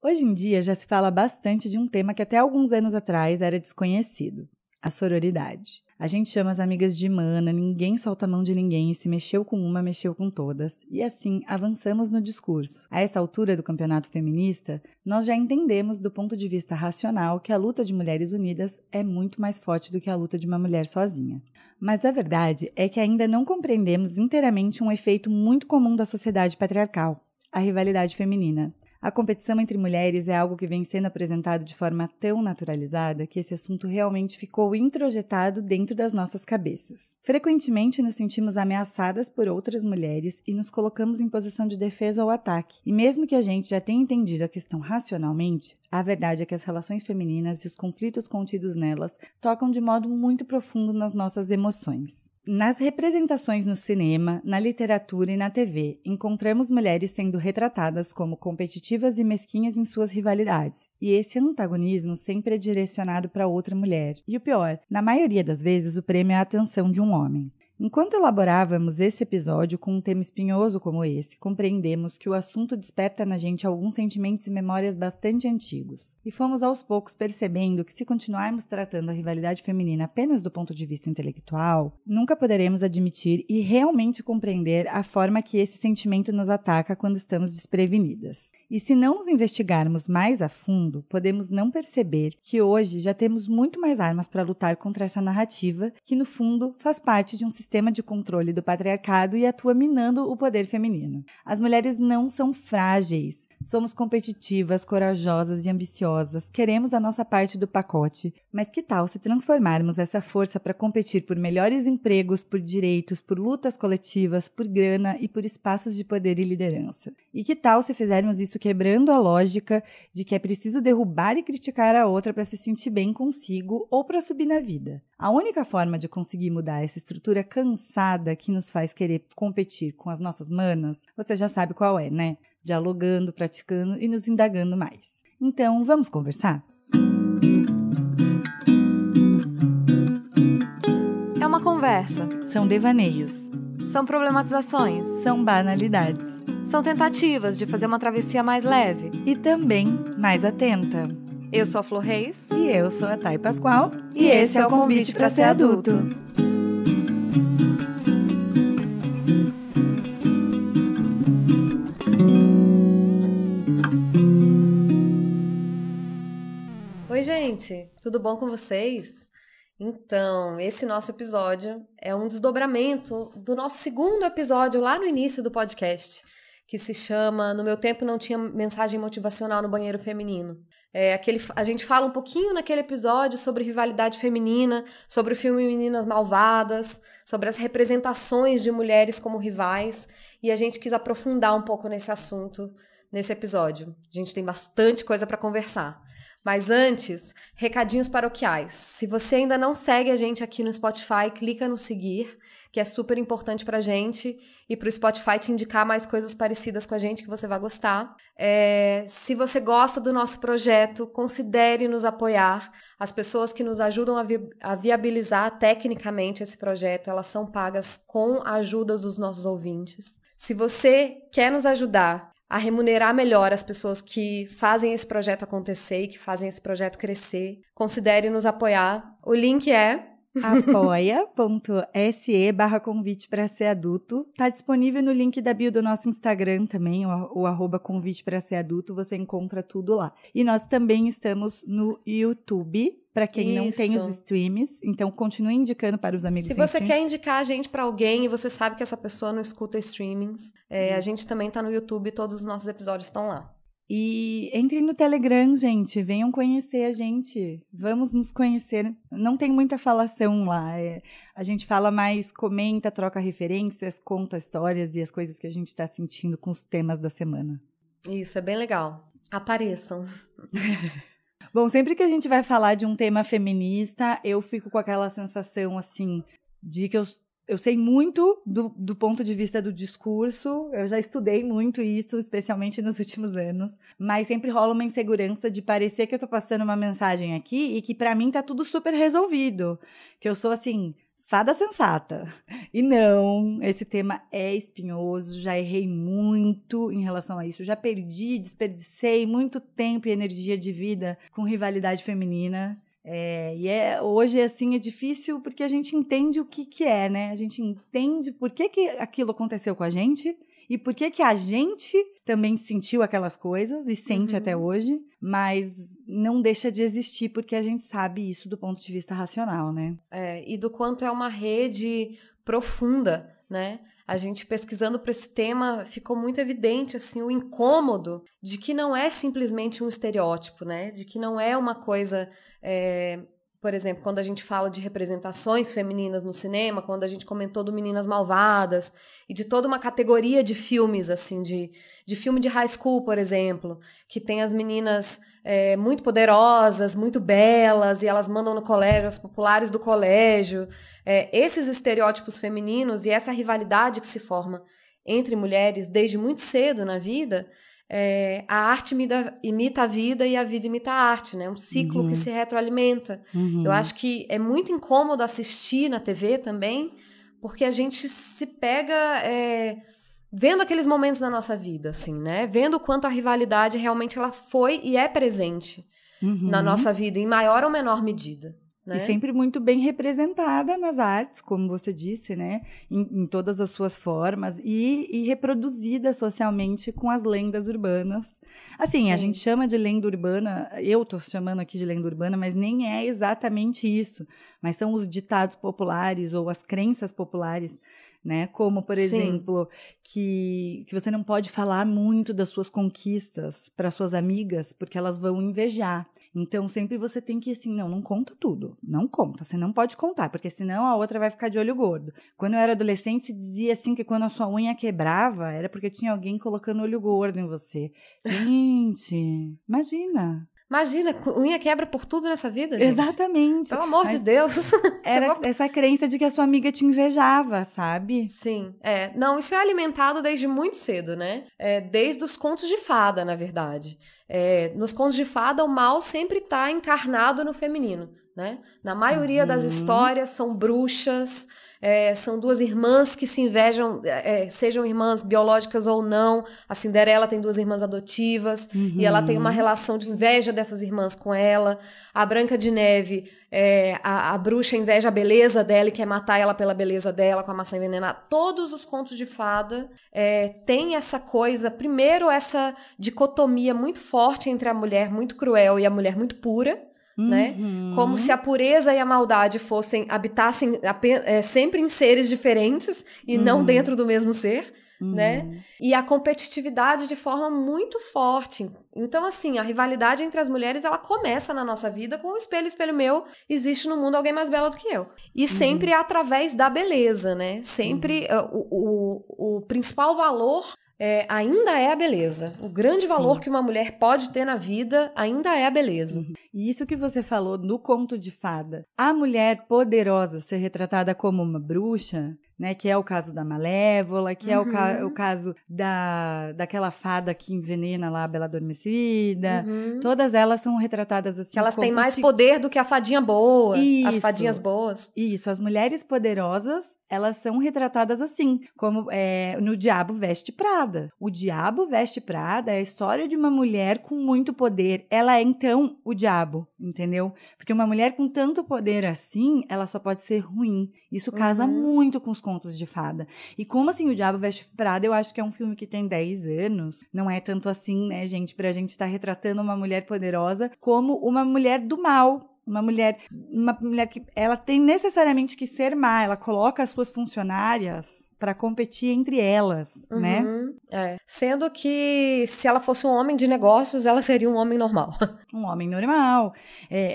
Hoje em dia já se fala bastante de um tema que até alguns anos atrás era desconhecido, a sororidade. A gente chama as amigas de mana, ninguém solta a mão de ninguém, e se mexeu com uma, mexeu com todas. E assim, avançamos no discurso. A essa altura do campeonato feminista, nós já entendemos do ponto de vista racional que a luta de mulheres unidas é muito mais forte do que a luta de uma mulher sozinha. Mas a verdade é que ainda não compreendemos inteiramente um efeito muito comum da sociedade patriarcal, a rivalidade feminina. A competição entre mulheres é algo que vem sendo apresentado de forma tão naturalizada que esse assunto realmente ficou introjetado dentro das nossas cabeças. Frequentemente nos sentimos ameaçadas por outras mulheres e nos colocamos em posição de defesa ou ataque. E mesmo que a gente já tenha entendido a questão racionalmente, a verdade é que as relações femininas e os conflitos contidos nelas tocam de modo muito profundo nas nossas emoções. Nas representações no cinema, na literatura e na TV, encontramos mulheres sendo retratadas como competitivas e mesquinhas em suas rivalidades, e esse antagonismo sempre é direcionado para outra mulher. E o pior, na maioria das vezes o prêmio é a atenção de um homem. Enquanto elaborávamos esse episódio com um tema espinhoso como esse, compreendemos que o assunto desperta na gente alguns sentimentos e memórias bastante antigos. E fomos aos poucos percebendo que se continuarmos tratando a rivalidade feminina apenas do ponto de vista intelectual, nunca poderemos admitir e realmente compreender a forma que esse sentimento nos ataca quando estamos desprevenidas. E se não nos investigarmos mais a fundo, podemos não perceber que hoje já temos muito mais armas para lutar contra essa narrativa que, no fundo, faz parte de um sistema de controle do patriarcado e atua minando o poder feminino. As mulheres não são frágeis. Somos competitivas, corajosas e ambiciosas. Queremos a nossa parte do pacote. Mas que tal se transformarmos essa força para competir por melhores empregos, por direitos, por lutas coletivas, por grana e por espaços de poder e liderança? E que tal se fizermos isso quebrando a lógica de que é preciso derrubar e criticar a outra para se sentir bem consigo ou para subir na vida? A única forma de conseguir mudar essa estrutura cansada que nos faz querer competir com as nossas manas, você já sabe qual é, né? Dialogando, praticando e nos indagando mais. Então, vamos conversar? É uma conversa. São devaneios. São problematizações. São banalidades. São tentativas de fazer uma travessia mais leve. E também mais atenta. Eu sou a Flor Reis. E eu sou a Thay Pascoal. E esse é o Convite para Ser Adulto. Oi, gente. Tudo bom com vocês? Então, esse nosso episódio é um desdobramento do nosso segundo episódio lá no início do podcast, que se chama No Meu Tempo Não Tinha Mensagem Motivacional no Banheiro Feminino. A gente fala um pouquinho naquele episódio sobre rivalidade feminina, sobre o filme Meninas Malvadas, sobre as representações de mulheres como rivais, e a gente quis aprofundar um pouco nesse assunto nesse episódio. A gente tem bastante coisa para conversar. Mas antes, recadinhos paroquiais. Se você ainda não segue a gente aqui no Spotify, clica no seguir, que é super importante pra gente e pro Spotify te indicar mais coisas parecidas com a gente que você vai gostar. Se você gosta do nosso projeto, considere nos apoiar. As pessoas que nos ajudam a viabilizar tecnicamente esse projeto, elas são pagas com a ajuda dos nossos ouvintes. Se você quer nos ajudar a remunerar melhor as pessoas que fazem esse projeto acontecer e que fazem esse projeto crescer, considere nos apoiar. O link é apoia.se/convite para ser adulto. Tá disponível no link da bio do nosso Instagram também, o @convite para ser adulto, você encontra tudo lá. E nós também estamos no YouTube, para quem não tem os streams, então continue indicando para os amigos. Se você quer indicar a gente para alguém e você sabe que essa pessoa não escuta streamings, a gente também tá no YouTube, todos os nossos episódios estão lá. E entrem no Telegram, gente, venham conhecer a gente, vamos nos conhecer. Não tem muita falação lá, a gente fala mais, comenta, troca referências, conta histórias e as coisas que a gente tá sentindo com os temas da semana. Isso, é bem legal. Apareçam. Bom, sempre que a gente vai falar de um tema feminista, eu fico com aquela sensação, assim, de que eu sei muito do ponto de vista do discurso, eu já estudei muito isso, especialmente nos últimos anos, mas sempre rola uma insegurança de parecer que eu tô passando uma mensagem aqui e que pra mim tá tudo super resolvido, que eu sou, assim, fada sensata. E não, esse tema é espinhoso, já errei muito em relação a isso, já desperdicei muito tempo e energia de vida com rivalidade feminina. Hoje, assim, é difícil porque a gente entende o que é, né? A gente entende por que aquilo aconteceu com a gente e por que a gente também sentiu aquelas coisas e sente até hoje, mas não deixa de existir porque a gente sabe isso do ponto de vista racional, né? E do quanto é uma rede profunda, né? A gente pesquisando para esse tema, ficou muito evidente assim, o incômodo de que não é simplesmente um estereótipo, né? De que não é uma coisa... Por exemplo, quando a gente fala de representações femininas no cinema, quando a gente comentou do Meninas Malvadas e de toda uma categoria de filmes, assim, de filme de high school, por exemplo, que tem as meninas muito poderosas, muito belas, e elas mandam no colégio, as populares do colégio. Esses estereótipos femininos e essa rivalidade que se forma entre mulheres desde muito cedo na vida... a arte imita a vida e a vida imita a arte, né? Um ciclo que se retroalimenta. Eu acho que é muito incômodo assistir na TV também, porque a gente se pega vendo aqueles momentos da nossa vida, assim, né? Vendo o quanto a rivalidade realmente ela foi e é presente na nossa vida, em maior ou menor medida. Né? E sempre muito bem representada nas artes, como você disse, né? Em todas as suas formas e reproduzida socialmente com as lendas urbanas. Assim, a gente chama de lenda urbana, eu tô chamando aqui de lenda urbana, mas nem é exatamente isso. Mas são os ditados populares ou as crenças populares, né? Como, por exemplo, que você não pode falar muito das suas conquistas para suas amigas, porque elas vão invejar. Então, sempre você tem que, assim, não conta tudo. Não conta, você não pode contar, porque senão a outra vai ficar de olho gordo. Quando eu era adolescente, se dizia, assim, que quando a sua unha quebrava, era porque tinha alguém colocando olho gordo em você. Gente, imagina... Imagina, unha quebra por tudo nessa vida, gente. Exatamente. Pelo amor de Deus. Era essa crença de que a sua amiga te invejava, sabe? Sim. Não, isso é alimentado desde muito cedo, né? Desde os contos de fada, na verdade. Nos contos de fada, o mal sempre está encarnado no feminino, né? Na maioria das histórias, são bruxas... são duas irmãs que se invejam, sejam irmãs biológicas ou não. A Cinderela tem duas irmãs adotivas e ela tem uma relação de inveja dessas irmãs com ela. A Branca de Neve, a bruxa inveja a beleza dela e quer matar ela pela beleza dela com a maçã envenenada. Todos os contos de fada têm essa coisa, primeiro essa dicotomia muito forte entre a mulher muito cruel e a mulher muito pura. Né? Como se a pureza e a maldade habitassem sempre em seres diferentes e não dentro do mesmo ser, né? E a competitividade de forma muito forte. Então, assim, a rivalidade entre as mulheres, ela começa na nossa vida com o espelho, espelho meu, existe no mundo alguém mais bela do que eu. E sempre é através da beleza, né? Sempre o principal valor ainda é a beleza. O grande valor que uma mulher pode ter na vida ainda é a beleza. E isso que você falou no conto de fada, a mulher poderosa ser retratada como uma bruxa, né, que é o caso da Malévola, que é o caso daquela fada que envenena lá a Bela Adormecida. Todas elas são retratadas assim. Elas têm mais poder do que a fadinha boa, isso, as fadinhas boas. Isso, as mulheres poderosas, elas são retratadas assim, como no Diabo Veste Prada. O Diabo Veste Prada é a história de uma mulher com muito poder. Ela é, então, o diabo, entendeu? Porque uma mulher com tanto poder assim, ela só pode ser ruim. Isso casa muito com os contos de fada. E como assim, o Diabo Veste Prada, eu acho que é um filme que tem 10 anos. Não é tanto assim, né, gente, pra gente estar retratando uma mulher poderosa como uma mulher do mal. Uma mulher que ela tem necessariamente que ser má, ela coloca as suas funcionárias para competir entre elas, né? Sendo que se ela fosse um homem de negócios, ela seria um homem normal. Um homem normal.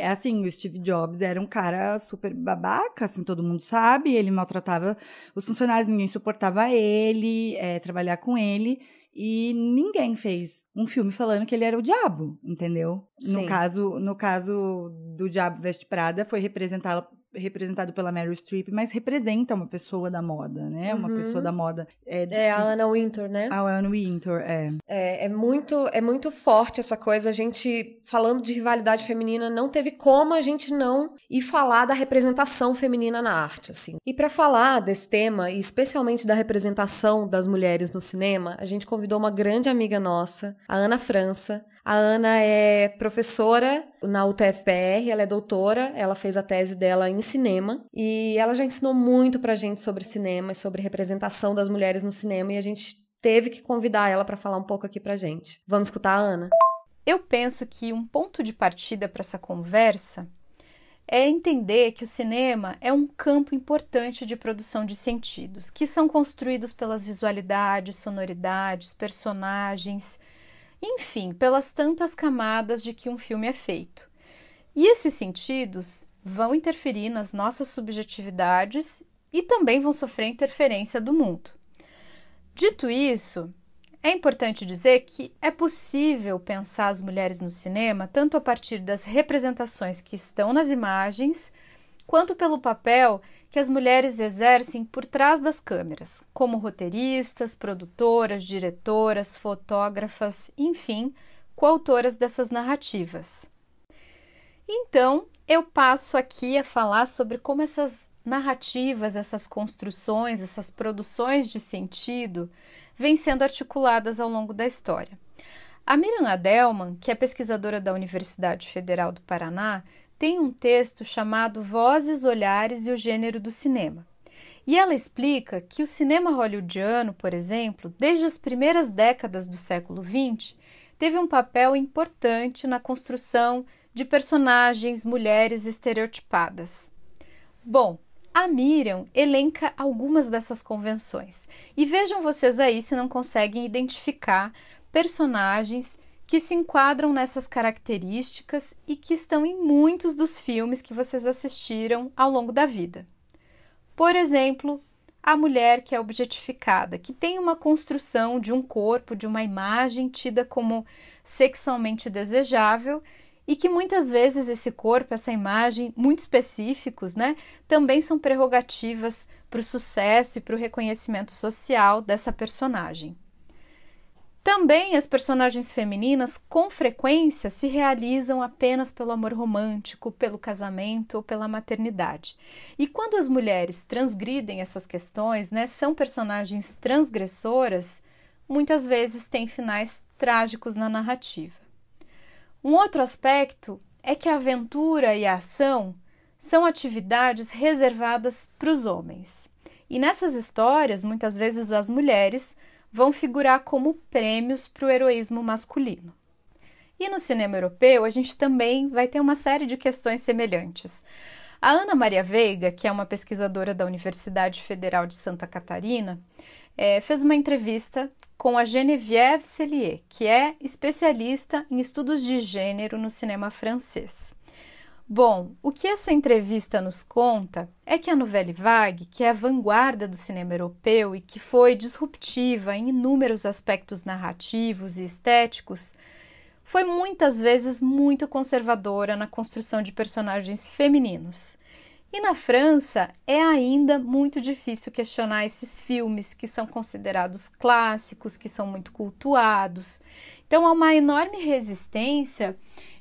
Assim, o Steve Jobs era um cara super babaca, assim, todo mundo sabe, ele maltratava os funcionários, ninguém suportava ele, trabalhar com ele. E ninguém fez um filme falando que ele era o diabo, entendeu? No caso do Diabo Veste Prada, foi representado representado pela Meryl Streep, mas representa uma pessoa da moda, né? Uma pessoa da moda. A Anna Wintour, né? A Anna Wintour, É muito forte essa coisa. A gente, falando de rivalidade feminina, não teve como a gente não ir falar da representação feminina na arte, assim. E para falar desse tema, e especialmente da representação das mulheres no cinema, a gente convidou uma grande amiga nossa, a Ana França. A Ana é professora na UTFPR, ela é doutora, ela fez a tese dela em cinema e ela já ensinou muito pra gente sobre cinema e sobre representação das mulheres no cinema e a gente teve que convidar ela para falar um pouco aqui pra gente. Vamos escutar a Ana? Eu penso que um ponto de partida para essa conversa é entender que o cinema é um campo importante de produção de sentidos, que são construídos pelas visualidades, sonoridades, personagens, enfim, pelas tantas camadas de que um filme é feito. E esses sentidos vão interferir nas nossas subjetividades e também vão sofrer interferência do mundo. Dito isso, é importante dizer que é possível pensar as mulheres no cinema tanto a partir das representações que estão nas imagens, quanto pelo papel que as mulheres exercem por trás das câmeras, como roteiristas, produtoras, diretoras, fotógrafas, enfim, coautoras dessas narrativas. Então, eu passo aqui a falar sobre como essas narrativas, essas construções, essas produções de sentido vêm sendo articuladas ao longo da história. A Miriam Adelman, que é pesquisadora da Universidade Federal do Paraná, tem um texto chamado Vozes, Olhares e o Gênero do Cinema. E ela explica que o cinema hollywoodiano, por exemplo, desde as primeiras décadas do século XX, teve um papel importante na construção de personagens mulheres estereotipadas. Bom, a Miriam elenca algumas dessas convenções. E vejam vocês aí se não conseguem identificar personagens que se enquadram nessas características e que estão em muitos dos filmes que vocês assistiram ao longo da vida. Por exemplo, a mulher que é objetificada, que tem uma construção de um corpo, de uma imagem tida como sexualmente desejável e que muitas vezes esse corpo, essa imagem, muito específicos, né, também são prerrogativas para o sucesso e para o reconhecimento social dessa personagem. Também as personagens femininas, com frequência, se realizam apenas pelo amor romântico, pelo casamento ou pela maternidade. E quando as mulheres transgridem essas questões, né, são personagens transgressoras, muitas vezes têm finais trágicos na narrativa. Um outro aspecto é que a aventura e a ação são atividades reservadas para os homens. E nessas histórias, muitas vezes as mulheres vão figurar como prêmios para o heroísmo masculino. E no cinema europeu, a gente também vai ter uma série de questões semelhantes. A Ana Maria Veiga, que é uma pesquisadora da Universidade Federal de Santa Catarina, fez uma entrevista com a Geneviève Cellier, que é especialista em estudos de gênero no cinema francês. Bom, o que essa entrevista nos conta é que a Nouvelle Vague, que é a vanguarda do cinema europeu e que foi disruptiva em inúmeros aspectos narrativos e estéticos, foi muitas vezes muito conservadora na construção de personagens femininos. E na França é ainda muito difícil questionar esses filmes que são considerados clássicos, que são muito cultuados. Então há uma enorme resistência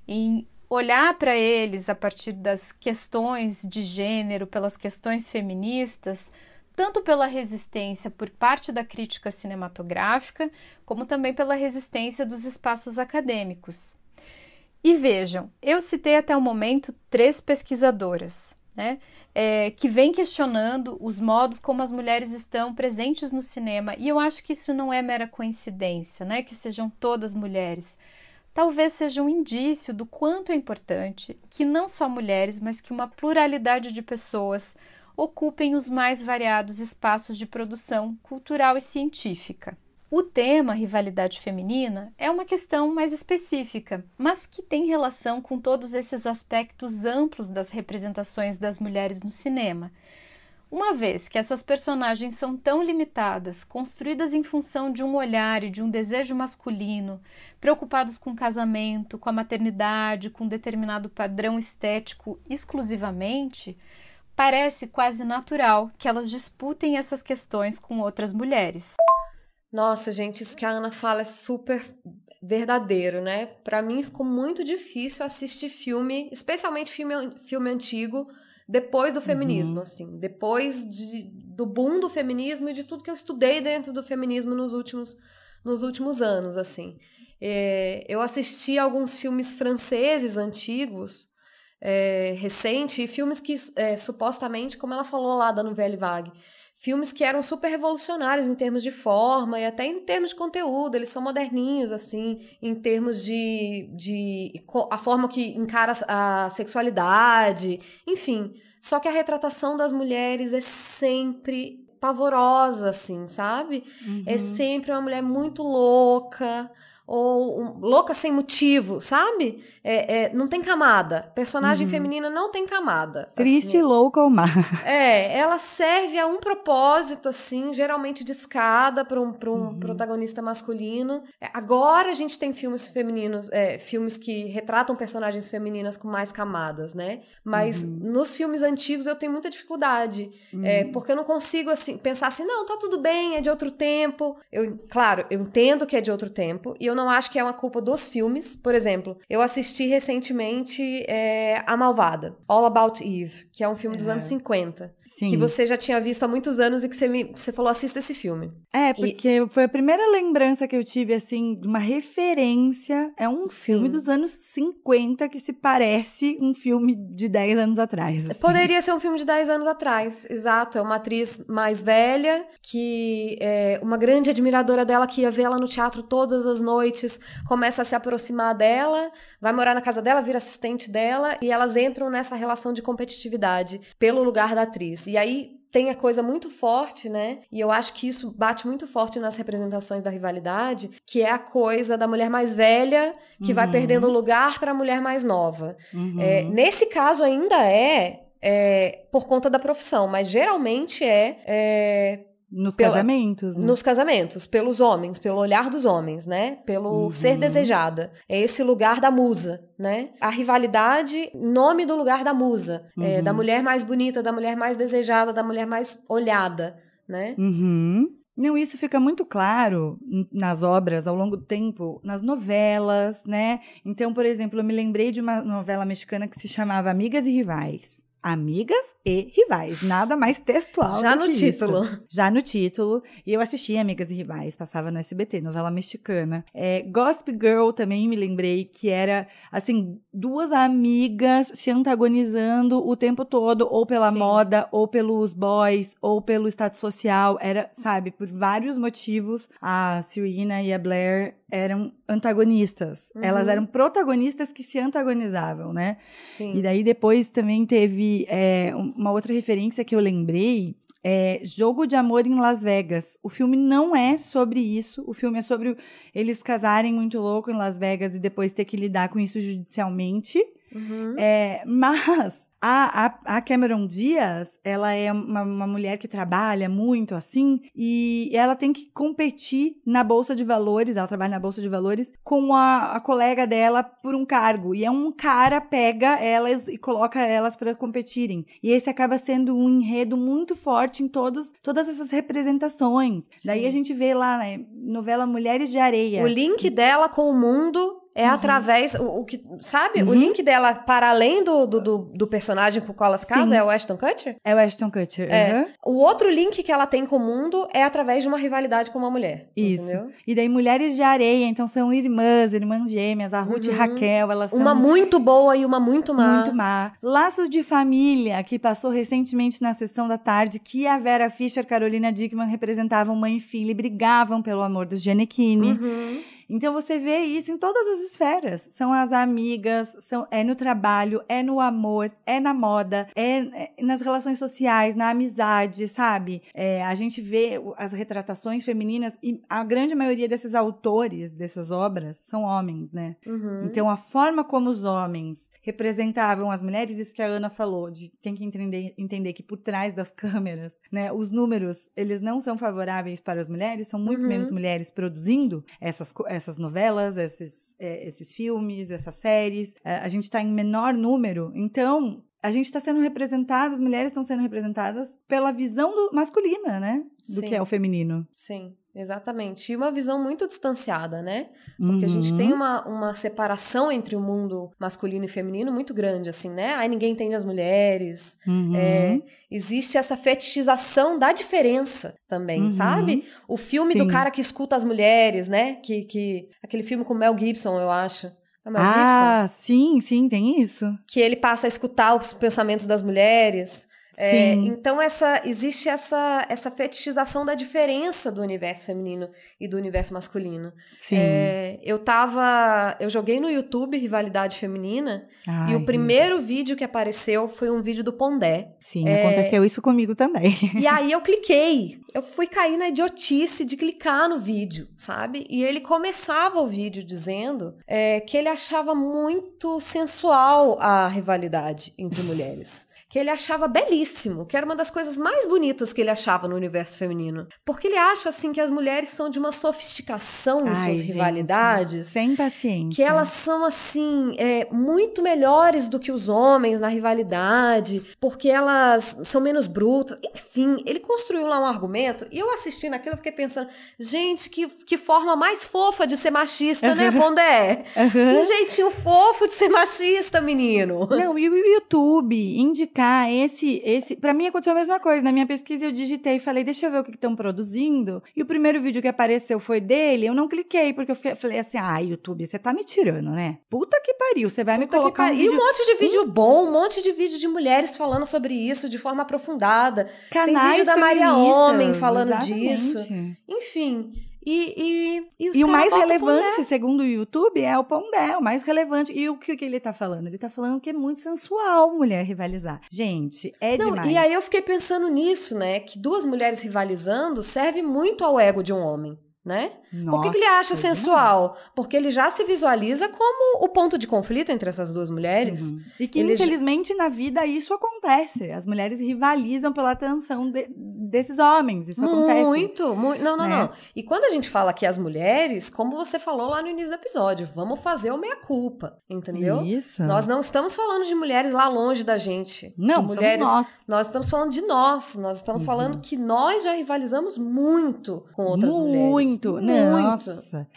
em olhar para eles a partir das questões de gênero, pelas questões feministas, tanto pela resistência por parte da crítica cinematográfica, como também pela resistência dos espaços acadêmicos. E vejam, eu citei até o momento 3 pesquisadoras, né, que vêm questionando os modos como as mulheres estão presentes no cinema, e eu acho que isso não é mera coincidência, né, que sejam todas mulheres. Talvez seja um indício do quanto é importante que não só mulheres, mas que uma pluralidade de pessoas ocupem os mais variados espaços de produção cultural e científica. O tema rivalidade feminina é uma questão mais específica, mas que tem relação com todos esses aspectos amplos das representações das mulheres no cinema. Uma vez que essas personagens são tão limitadas, construídas em função de um olhar e de um desejo masculino, preocupados com o casamento, com a maternidade, com um determinado padrão estético exclusivamente, parece quase natural que elas disputem essas questões com outras mulheres. Nossa, gente, isso que a Ana fala é super verdadeiro, né? Pra mim ficou muito difícil assistir filme, especialmente filme antigo, depois do feminismo, assim. Depois do boom do feminismo e de tudo que eu estudei dentro do feminismo nos últimos anos, assim. Eu assisti alguns filmes franceses antigos, recente, e filmes que supostamente, como ela falou lá da Nouvelle Vague, filmes que eram super revolucionários em termos de forma e até em termos de conteúdo, eles são moderninhos, assim, em termos de a forma que encara a sexualidade, enfim. Só que a retratação das mulheres é sempre pavorosa, assim, sabe? É sempre uma mulher muito louca, ou louca sem motivo, sabe? Não tem camada. Personagem feminina não tem camada. Triste, assim, louca ou má. ela serve a um propósito, assim, geralmente de escada para um protagonista masculino. Agora a gente tem filmes femininos, filmes que retratam personagens femininas com mais camadas, né? Mas nos filmes antigos eu tenho muita dificuldade, porque eu não consigo, assim, pensar assim, não, tá tudo bem, é de outro tempo. Claro, eu entendo que é de outro tempo, e eu não acho que é uma culpa dos filmes. Por exemplo, eu assisti recentemente A Malvada, All About Eve, que é um filme dos anos 50. Sim. Que você já tinha visto há muitos anos e que você falou, assista esse filme. Porque foi a primeira lembrança que eu tive, assim, de uma referência. É um filme dos anos 50 que se parece um filme de 10 anos atrás. Assim. Poderia ser um filme de 10 anos atrás, exato. É uma atriz mais velha, que uma grande admiradora dela, que ia vê-la no teatro todas as noites, começa a se aproximar dela, vai morar na casa dela, vira assistente dela, e elas entram nessa relação de competitividade pelo lugar da atriz. E aí tem a coisa muito forte, né? E eu acho que isso bate muito forte nas representações da rivalidade, que é a coisa da mulher mais velha que vai perdendo lugar para a mulher mais nova. Nesse caso ainda por conta da profissão, mas geralmente nos casamentos, né? Nos casamentos, pelos homens, pelo olhar dos homens, né? Pelo ser desejada. É esse lugar da musa, né? A rivalidade, nome do lugar da musa. Da mulher mais bonita, da mulher mais desejada, da mulher mais olhada, né? Não, isso fica muito claro nas obras ao longo do tempo, nas novelas, né? Então, por exemplo, eu me lembrei de uma novela mexicana que se chamava Amigas e Rivais. Amigas e Rivais, nada mais textual Já do no que título. Isso. Já no título. E eu assisti Amigas e Rivais, passava no SBT, novela mexicana. Gossip Girl também me lembrei, que era, assim, duas amigas se antagonizando o tempo todo, ou pela moda, ou pelos boys, ou pelo status social. Era, sabe, por vários motivos, a Serena e a Blair eram antagonistas. Elas eram protagonistas que se antagonizavam, né? Sim. E daí depois também teve uma outra referência que eu lembrei, Jogo de Amor em Las Vegas. O filme não é sobre isso, o filme é sobre eles casarem muito louco em Las Vegas e depois ter que lidar com isso judicialmente. Mas a Cameron Diaz, ela é uma mulher que trabalha muito, assim, e ela tem que competir na Bolsa de Valores, ela trabalha na Bolsa de Valores, com a colega dela por um cargo. E um cara pega elas e coloca elas para competirem. E esse acaba sendo um enredo muito forte em todas essas representações. Sim. Daí a gente vê lá na novela Mulheres de Areia. O link dela com o mundo através, sabe? O link dela, para além do personagem com o qual elas casam, é o Ashton Kutcher? É o Ashton Kutcher, O outro link que ela tem com o mundo é através de uma rivalidade com uma mulher. Isso. Entendeu? E daí Mulheres de Areia, então são irmãs gêmeas, a Ruth e Raquel, elas são... Uma muito boa e uma muito má. Muito má. Laços de Família, que passou recentemente na sessão da tarde, que a Vera Fischer e Carolina Dickman representavam mãe e filha e brigavam pelo amor do Gianecchini. Então você vê isso em todas as esferas. São as amigas, é no trabalho, é no amor, é na moda, é nas relações sociais, na amizade, sabe? A gente vê as retratações femininas e a grande maioria desses autores dessas obras são homens, né? Então a forma como os homens representavam as mulheres, isso que a Ana falou, de tem que entender que por trás das câmeras, né, os números, eles não são favoráveis para as mulheres, são muito menos mulheres produzindo essas novelas, esses filmes, essas séries. A gente está em menor número, então a gente está sendo representada, as mulheres estão sendo representadas pela visão masculina, né? Do que é o feminino. Sim, exatamente. E uma visão muito distanciada, né? Porque a gente tem uma separação entre o mundo masculino e feminino muito grande, assim, né? Aí ninguém entende as mulheres. Existe essa fetichização da diferença também, sabe? O filme do cara que escuta as mulheres, né? Aquele filme com Mel Gibson, eu acho. Sim, tem isso. Que ele passa a escutar os pensamentos das mulheres. Então, existe essa fetichização da diferença do universo feminino e do universo masculino. Sim. Eu joguei no YouTube Rivalidade Feminina e o primeiro vídeo que apareceu foi um vídeo do Pondé. Sim, aconteceu isso comigo também. E aí eu cliquei. Eu fui cair na idiotice de clicar no vídeo, sabe? E ele começava o vídeo dizendo que ele achava muito sensual a rivalidade entre mulheres. Que ele achava belíssimo, que era uma das coisas mais bonitas que ele achava no universo feminino. Porque ele acha, assim, que as mulheres são de uma sofisticação em suas rivalidades. Sem paciência. Que elas são, assim, muito melhores do que os homens na rivalidade, porque elas são menos brutas. Enfim, ele construiu lá um argumento, e eu assistindo aquilo, eu fiquei pensando, gente, que forma mais fofa de ser machista, né, Pondé? Que jeitinho fofo de ser machista, menino. Não, e o YouTube indicar pra mim aconteceu a mesma coisa. Na minha pesquisa eu digitei e falei, deixa eu ver o que estão produzindo. E o primeiro vídeo que apareceu foi dele, eu não cliquei, porque eu falei assim, YouTube, você tá me tirando, né? Puta que pariu, você vai me colocar um vídeo... E um monte de vídeo bom, um monte de vídeo de mulheres falando sobre isso de forma aprofundada. Canais tem vídeo da Maria Homem falando disso. Enfim... E o mais relevante, segundo o YouTube, é o Pondé, o mais relevante. E o que ele tá falando? Ele tá falando que é muito sensual mulher rivalizar. Gente, demais. E aí eu fiquei pensando nisso, né? Que duas mulheres rivalizando serve muito ao ego de um homem, né? Por que ele acha sensual? Porque ele já se visualiza como o ponto de conflito entre essas duas mulheres. E que, infelizmente, na vida isso acontece. As mulheres rivalizam pela atenção desses homens. Isso acontece. Muito. Não. E quando a gente fala que as mulheres, como você falou lá no início do episódio, vamos fazer o meia-culpa, entendeu? Isso. Nós não estamos falando de mulheres lá longe da gente. Não, de mulheres, somos nós. Nós estamos falando de nós. Nós estamos falando que nós já rivalizamos muito com outras mulheres. Muito. Nossa.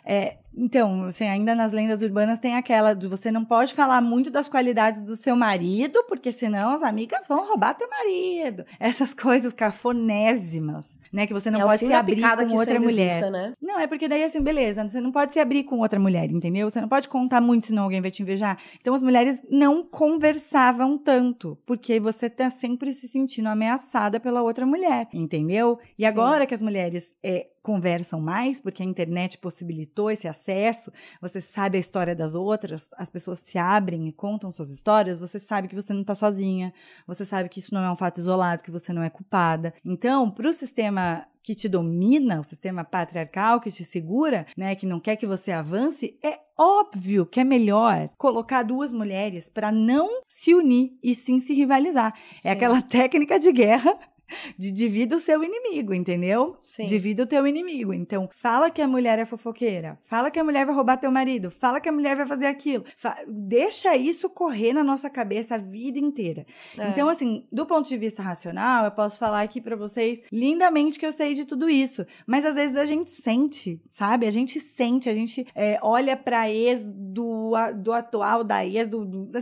Então, assim, ainda nas lendas urbanas tem aquela de você não pode falar muito das qualidades do seu marido, porque senão as amigas vão roubar teu marido. Essas coisas cafonésimas, né? Que você não pode se abrir com outra mulher. Exista, né? Não, é porque daí, assim, beleza, você não pode se abrir com outra mulher, entendeu? Você não pode contar muito, senão alguém vai te invejar. Então, as mulheres não conversavam tanto, porque você tá sempre se sentindo ameaçada pela outra mulher, entendeu? E agora que as mulheres conversam mais, porque a internet possibilitou esse acesso, você sabe a história das outras, as pessoas se abrem e contam suas histórias, você sabe que você não está sozinha, você sabe que isso não é um fato isolado, que você não é culpada. Então, para o sistema que te domina, o sistema patriarcal que te segura, né, que não quer que você avance, é óbvio que é melhor colocar duas mulheres para não se unir e sim se rivalizar. Sim. É aquela técnica de guerra de divida o seu inimigo, entendeu? Sim. Divida o teu inimigo. Então, fala que a mulher é fofoqueira, fala que a mulher vai roubar teu marido, fala que a mulher vai fazer aquilo. Deixa isso correr na nossa cabeça a vida inteira. Então, assim, do ponto de vista racional, eu posso falar aqui pra vocês lindamente que eu sei de tudo isso. Mas, às vezes, a gente sente, sabe? A gente olha pra ex do atual, da ex,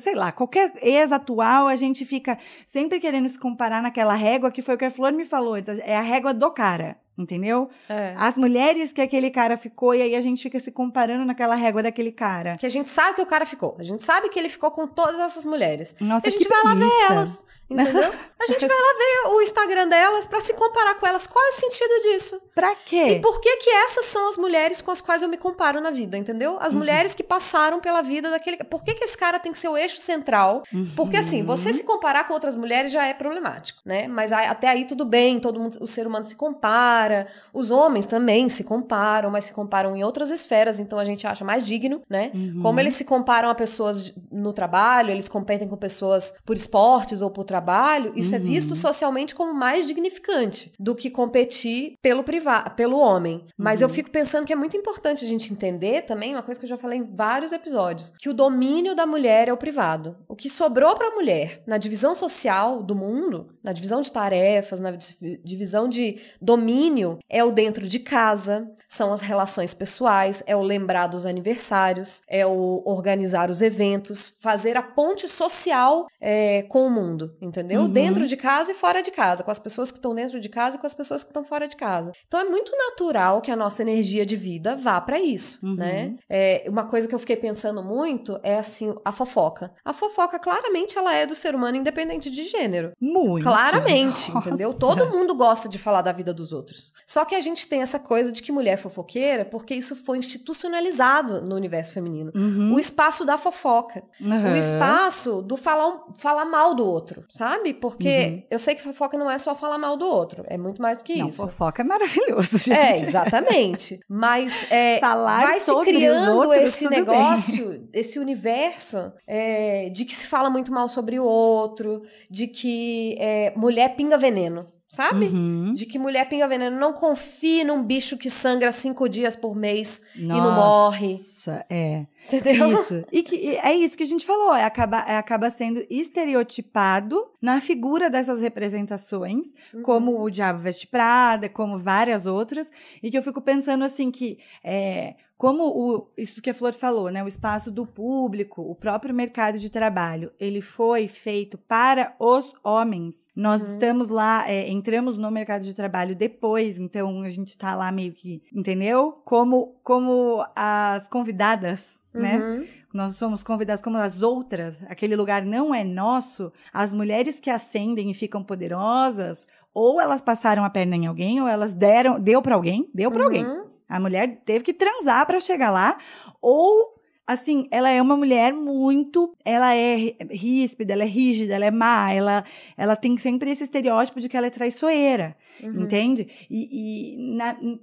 sei lá, qualquer ex atual, a gente fica sempre querendo se comparar naquela régua que foi o que a Flor me falou, é a régua do cara, entendeu? As mulheres que aquele cara ficou, e aí a gente fica se comparando naquela régua daquele cara. Que a gente sabe que o cara ficou, a gente sabe que ele ficou com todas essas mulheres. Nossa, e a gente vai lá ver elas, entendeu? A gente vai lá ver o Instagram delas pra se comparar com elas. Qual é o sentido disso? Pra quê? E por que essas são as mulheres com as quais eu me comparo na vida, entendeu? As mulheres que passaram pela vida daquele... Por que esse cara tem que ser o eixo central? Porque, assim, você se comparar com outras mulheres já é problemático, né? Mas até aí tudo bem, todo mundo, o ser humano se compara, os homens também se comparam, mas se comparam em outras esferas, então a gente acha mais digno, né? Como eles se comparam a pessoas no trabalho, eles competem com pessoas por esportes ou por trabalho, isso é visto socialmente como mais dignificante do que competir pelo homem. Mas eu fico pensando que é muito importante a gente entender também, uma coisa que eu já falei em vários episódios, que o domínio da mulher é o privado. O que sobrou para a mulher na divisão social do mundo, na divisão de tarefas, na divisão de domínio, é o dentro de casa, são as relações pessoais, é o lembrar dos aniversários, é o organizar os eventos, fazer a ponte social com o mundo, entendeu? Dentro de casa e fora de casa, com as pessoas que estão dentro de casa e com as pessoas que estão fora de casa. Então é muito natural que a nossa energia de vida vá para isso, né? Uma coisa que eu fiquei pensando muito é assim, a fofoca. A fofoca, claramente, ela é do ser humano independente de gênero. Muito. Claramente, Nossa. entendeu? Todo mundo gosta de falar da vida dos outros. Só que a gente tem essa coisa de que mulher é fofoqueira porque isso foi institucionalizado no universo feminino. O espaço da fofoca. O espaço do falar mal do outro, sabe? Porque eu sei que fofoca não é só falar mal do outro. É muito mais do que isso. Fofoca é maravilhoso, gente. Exatamente. Mas falar vai se sobre criando os outros, esse tudo negócio, bem. esse universo de que se fala muito mal sobre o outro, de que mulher pinga veneno. Sabe? De que mulher pinga veneno. Não confie num bicho que sangra 5 dias por mês e não morre. Nossa, Entendeu? Isso. E é isso que a gente falou. Acaba sendo estereotipado na figura dessas representações, como o Diabo Veste Prada, como várias outras. E que eu fico pensando assim que... isso que a Flor falou, né? O espaço do público, o próprio mercado de trabalho, ele foi feito para os homens. Nós estamos lá, entramos no mercado de trabalho depois, então a gente tá lá meio que, entendeu? Como as convidadas, né? Nós somos convidadas como as outras, aquele lugar não é nosso. As mulheres que ascendem e ficam poderosas, ou elas passaram a perna em alguém, ou elas deu pra alguém. A mulher teve que transar pra chegar lá, ou, assim, ela é uma mulher ela é ríspida, ela é rígida, ela é má, ela tem sempre esse estereótipo de que ela é traiçoeira, entende?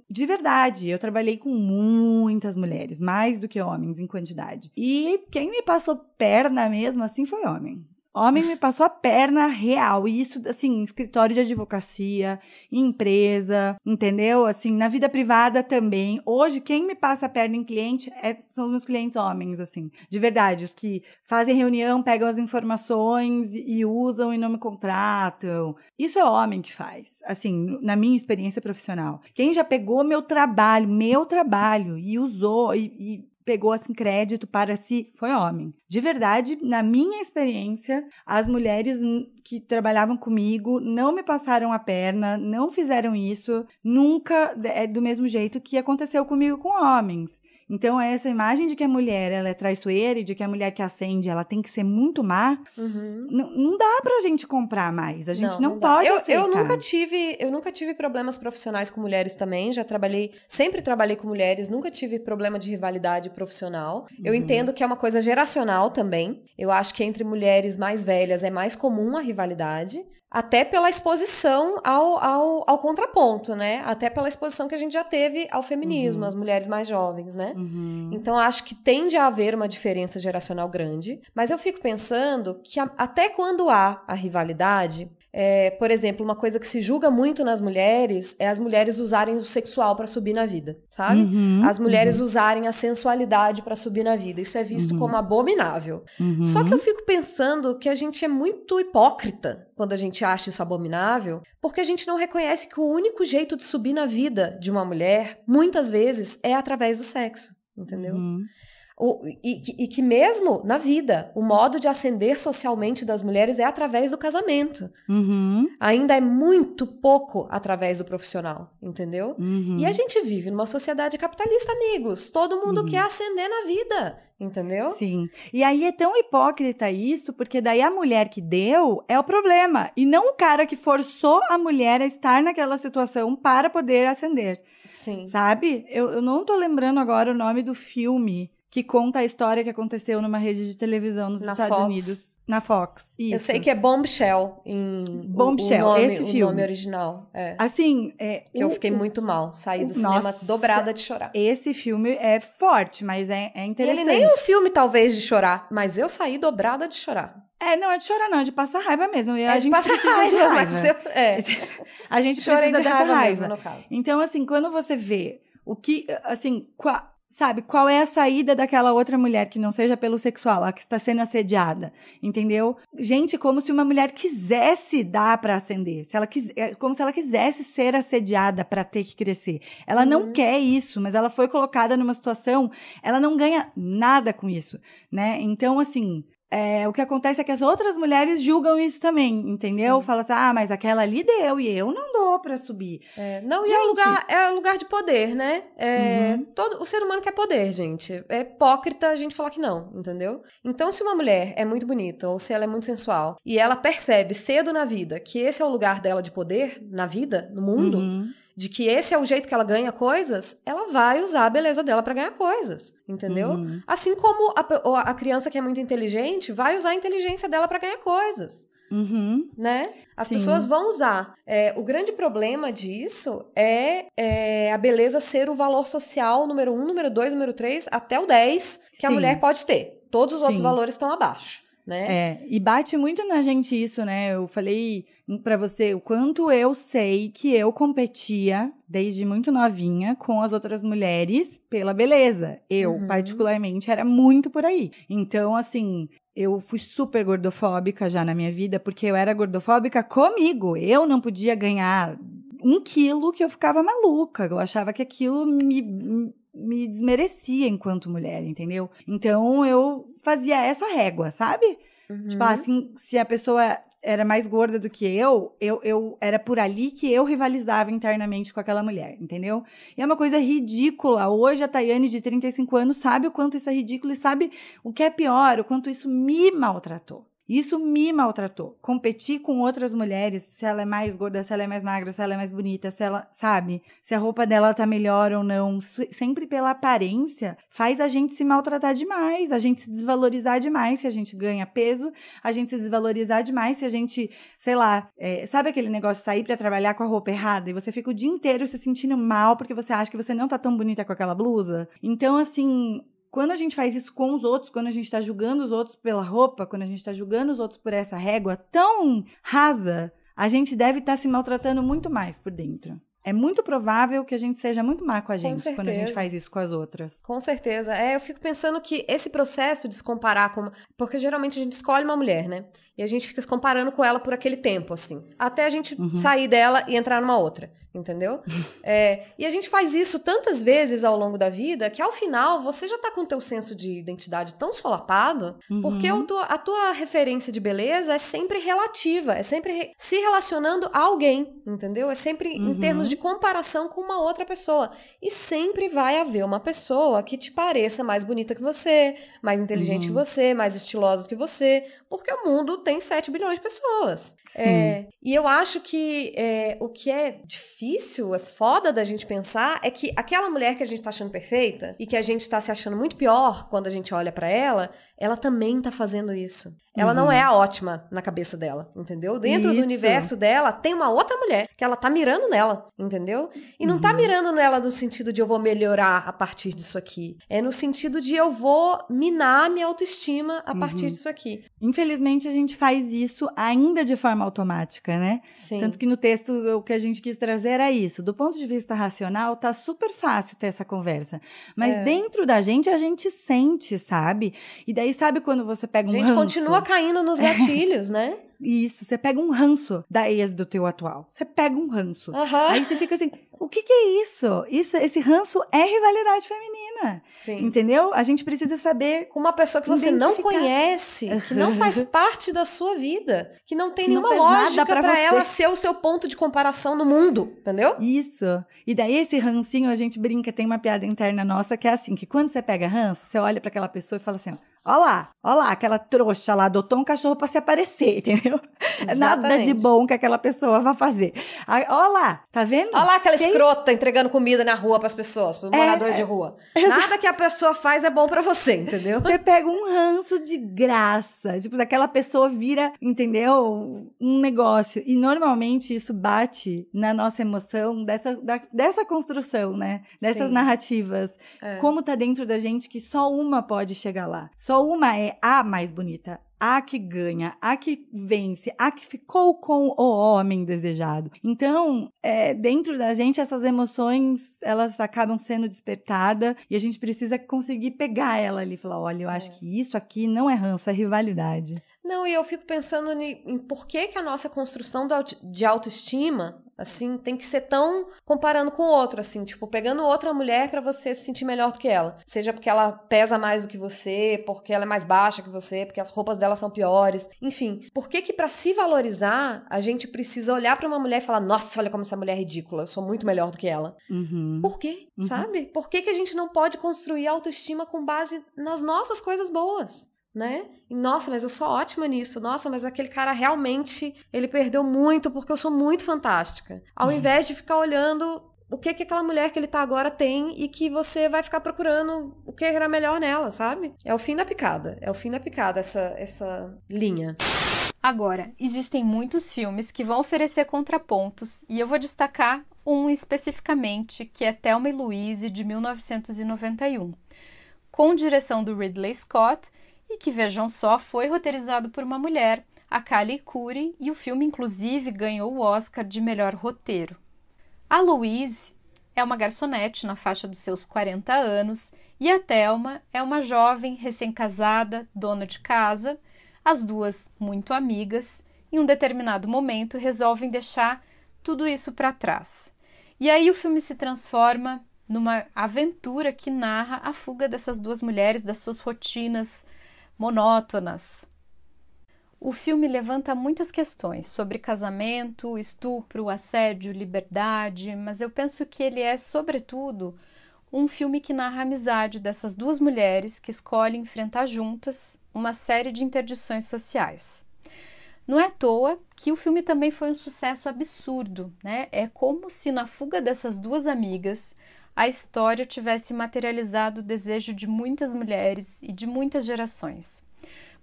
De verdade, eu trabalhei com muitas mulheres, mais do que homens em quantidade. E quem me passou perna mesmo, assim, foi homem. Homem me passou a perna real, e isso, assim, em escritório de advocacia, em empresa, entendeu? Assim, na vida privada também. Hoje, quem me passa a perna em cliente são os meus clientes homens, assim, de verdade, os que fazem reunião, pegam as informações e usam e não me contratam. Isso é homem que faz, assim, na minha experiência profissional. Quem já pegou meu trabalho, e usou, e pegou, assim, crédito para si, foi homem. De verdade, na minha experiência, as mulheres que trabalhavam comigo não me passaram a perna, não fizeram isso, nunca do mesmo jeito que aconteceu comigo com homens. Então, essa imagem de que a mulher ela é traiçoeira e de que a mulher que acende ela tem que ser muito má, não dá pra gente comprar mais. A gente não pode aceitar. Eu nunca tive problemas profissionais com mulheres também. Sempre trabalhei com mulheres, nunca tive problema de rivalidade profissional. Eu entendo que é uma coisa geracional também. Eu acho que entre mulheres mais velhas é mais comum a rivalidade. Até pela exposição ao contraponto, né? Até pela exposição que a gente já teve ao feminismo, às mulheres mais jovens, né? Então, acho que tende a haver uma diferença geracional grande. Mas eu fico pensando que até quando há a rivalidade... por exemplo, uma coisa que se julga muito nas mulheres é as mulheres usarem o sexual para subir na vida, sabe? As mulheres usarem a sensualidade para subir na vida. Isso é visto como abominável. Só que eu fico pensando que a gente é muito hipócrita quando a gente acha isso abominável, porque a gente não reconhece que o único jeito de subir na vida de uma mulher, muitas vezes, é através do sexo, entendeu? E que mesmo na vida, o modo de ascender socialmente das mulheres é através do casamento. Ainda é muito pouco através do profissional, entendeu? E a gente vive numa sociedade capitalista, amigos. Todo mundo quer ascender na vida, entendeu? Sim. E aí é tão hipócrita isso, porque daí a mulher que deu é o problema. E não o cara que forçou a mulher a estar naquela situação para poder ascender. Sim. Sabe? Eu não tô lembrando agora o nome do filme que conta a história que aconteceu numa rede de televisão nos Estados Unidos. Na Fox, isso. Eu sei que é Bombshell em Bombshell, esse filme. O nome original. Assim, que eu fiquei muito mal. Saí do cinema dobrada de chorar. Esse filme é forte, mas é interessante. Ele nem é um filme, talvez, de chorar, mas eu saí dobrada de chorar. Não é de chorar, não, é de passar raiva mesmo. E É a de gente passar precisa raiva, de raiva. A gente Chorei precisa de dessa raiva. mesmo, no caso. Então, assim, quando você vê o que, assim, sabe, qual é a saída daquela outra mulher que não seja pelo sexual, a que está sendo assediada, entendeu? Gente, como se uma mulher quisesse dar para ascender, como se ela quisesse ser assediada para ter que crescer. Ela não quer isso, mas ela foi colocada numa situação, ela não ganha nada com isso, né? Então, assim, o que acontece é que as outras mulheres julgam isso também, entendeu? Fala assim, mas aquela ali deu e eu não dou pra subir. Não, gente, e é lugar de poder, né? O ser humano quer poder, gente. É hipócrita a gente falar que não, entendeu? Então, se uma mulher é muito bonita ou se ela é muito sensual e ela percebe cedo na vida que esse é o lugar dela de poder, na vida, no mundo, de que esse é o jeito que ela ganha coisas, ela vai usar a beleza dela pra ganhar coisas, entendeu? Assim como a criança que é muito inteligente vai usar a inteligência dela pra ganhar coisas, né? As pessoas vão usar. O grande problema disso é a beleza ser o valor social número 1, número 2, número 3, até o 10 que a mulher pode ter. Todos os outros valores estão abaixo. Né? E bate muito na gente isso, né? Eu falei pra você o quanto eu sei que eu competia desde muito novinha com as outras mulheres pela beleza. Eu, particularmente, era muito por aí. Então, assim, eu fui super gordofóbica já na minha vida, porque eu era gordofóbica comigo. Eu não podia ganhar 1 quilo que eu ficava maluca. Eu achava que aquilo me desmerecia enquanto mulher, entendeu? Então, eu fazia essa régua, sabe? Tipo, assim, se a pessoa era mais gorda do que eu era por ali que eu rivalizava internamente com aquela mulher, entendeu? E é uma coisa ridícula. Hoje a Tayane, de 35 anos, sabe o quanto isso é ridículo e sabe o que é pior, o quanto isso me maltratou. Isso me maltratou. Competir com outras mulheres, se ela é mais gorda, se ela é mais magra, se ela é mais bonita, se ela, sabe? Se a roupa dela tá melhor ou não, sempre pela aparência, faz a gente se maltratar demais, a gente se desvalorizar demais se a gente ganha peso, a gente se desvalorizar demais se a gente, sei lá, sabe aquele negócio de sair pra trabalhar com a roupa errada e você fica o dia inteiro se sentindo mal porque você acha que você não tá tão bonita com aquela blusa? Então, assim, quando a gente faz isso com os outros, quando a gente tá julgando os outros pela roupa, quando a gente tá julgando os outros por essa régua tão rasa, a gente deve estar se maltratando muito mais por dentro. É muito provável que a gente seja muito má com a gente quando a gente faz isso com as outras. Com certeza. Eu fico pensando que esse processo de se comparar com... Porque geralmente a gente escolhe uma mulher, né? E a gente fica se comparando com ela por aquele tempo, assim. Até a gente sair dela e entrar numa outra, entendeu? E a gente faz isso tantas vezes ao longo da vida que, ao final, você já tá com o teu senso de identidade tão solapado, porque a tua referência de beleza é sempre relativa, é sempre se relacionando a alguém, entendeu? É sempre em termos de comparação com uma outra pessoa. E sempre vai haver uma pessoa que te pareça mais bonita que você, mais inteligente que você, mais estilosa que você, porque o mundo tem 7 bilhões de pessoas. E eu acho que o que é difícil, é foda da gente pensar, é que aquela mulher que a gente tá achando perfeita e que a gente tá se achando muito pior quando a gente olha pra ela também tá fazendo isso. Ela não é a ótima na cabeça dela, entendeu? Dentro do universo dela tem uma outra mulher que ela tá mirando nela, entendeu? E não tá mirando nela no sentido de eu vou melhorar a partir disso aqui. É no sentido de eu vou minar minha autoestima a partir disso aqui. Infelizmente, a gente faz isso ainda de forma automática, né? Sim. Tanto que no texto o que a gente quis trazer era isso. Do ponto de vista racional, tá super fácil ter essa conversa. Mas dentro da gente, a gente sente, sabe? E daí, sabe quando você pega um ranço? A gente continua caindo nos gatilhos, né? Isso, você pega um ranço da ex do teu atual. Você pega um ranço. Aí você fica assim, o que é isso? Esse ranço é rivalidade feminina. Sim. Entendeu? A gente precisa saber com uma pessoa que você não conhece, que não faz parte da sua vida, que não tem nenhuma lógica pra ela ser o seu ponto de comparação no mundo, entendeu? Isso. E daí esse rancinho, a gente brinca, tem uma piada interna nossa que é assim, que quando você pega ranço, você olha pra aquela pessoa e fala assim, ó lá, aquela trouxa lá adotou um cachorro pra se aparecer, entendeu? Nada de bom que aquela pessoa vai fazer. Olha lá, tá vendo? Olha lá aquela escrota entregando comida na rua pras pessoas, pros moradores de rua. Nada que a pessoa faz é bom pra você, entendeu? Você pega um ranço de graça. Tipo, aquela pessoa vira, entendeu? Um negócio. E normalmente isso bate na nossa emoção dessa construção, né? Dessas narrativas. Como tá dentro da gente que só uma pode chegar lá. Só uma é a mais bonita. A que ganha, a que vence, a que ficou com o homem desejado. Então, dentro da gente, essas emoções, elas acabam sendo despertadas e a gente precisa conseguir pegar ela ali e falar, olha, eu acho que isso aqui não é ranço, é rivalidade. Não, e eu fico pensando em por que a nossa construção de autoestima, assim, tem que ser tão comparando com o outro, assim, tipo, pegando outra mulher pra você se sentir melhor do que ela. Seja porque ela pesa mais do que você, porque ela é mais baixa que você, porque as roupas dela são piores. Enfim, por que pra se valorizar, a gente precisa olhar pra uma mulher e falar, nossa, olha como essa mulher é ridícula, eu sou muito melhor do que ela. Por quê? Sabe? Por que a gente não pode construir autoestima com base nas nossas coisas boas? Né? E, nossa, mas eu sou ótima nisso. Nossa, mas aquele cara realmente, ele perdeu muito porque eu sou muito fantástica. Ao invés de ficar olhando o que aquela mulher que ele tá agora tem e que você vai ficar procurando o que era melhor nela, sabe? É o fim da picada. É o fim da picada essa linha. Agora, existem muitos filmes que vão oferecer contrapontos e eu vou destacar um especificamente, que é Thelma e Louise, de 1991, com direção do Ridley Scott e que, vejam só, foi roteirizado por uma mulher, a Callie Curry, e o filme, inclusive, ganhou o Oscar de melhor roteiro. A Louise é uma garçonete na faixa dos seus 40 anos e a Thelma é uma jovem recém-casada, dona de casa. As duas, muito amigas, em um determinado momento resolvem deixar tudo isso para trás. E aí o filme se transforma numa aventura que narra a fuga dessas duas mulheres das suas rotinas monótonas. O filme levanta muitas questões sobre casamento, estupro, assédio, liberdade, mas eu penso que ele é, sobretudo, um filme que narra a amizade dessas duas mulheres que escolhem enfrentar juntas uma série de interdições sociais. Não é à toa que o filme também foi um sucesso absurdo, né? É como se na fuga dessas duas amigas a história tivesse materializado o desejo de muitas mulheres e de muitas gerações.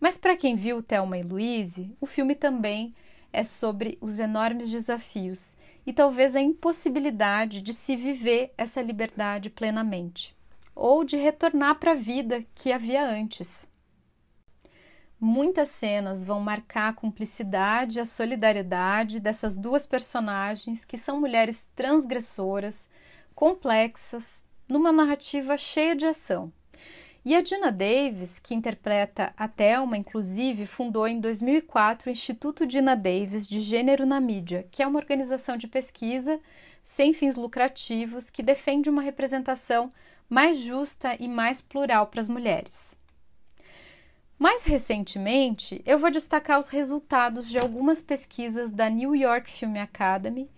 Mas para quem viu Thelma e Louise, o filme também é sobre os enormes desafios e talvez a impossibilidade de se viver essa liberdade plenamente, ou de retornar para a vida que havia antes. Muitas cenas vão marcar a cumplicidade e a solidariedade dessas duas personagens que são mulheres transgressoras, complexas, numa narrativa cheia de ação. E a Geena Davis, que interpreta a Thelma, inclusive, fundou em 2004 o Instituto Geena Davis de Gênero na Mídia, que é uma organização de pesquisa sem fins lucrativos que defende uma representação mais justa e mais plural para as mulheres. Mais recentemente, eu vou destacar os resultados de algumas pesquisas da New York Film Academy,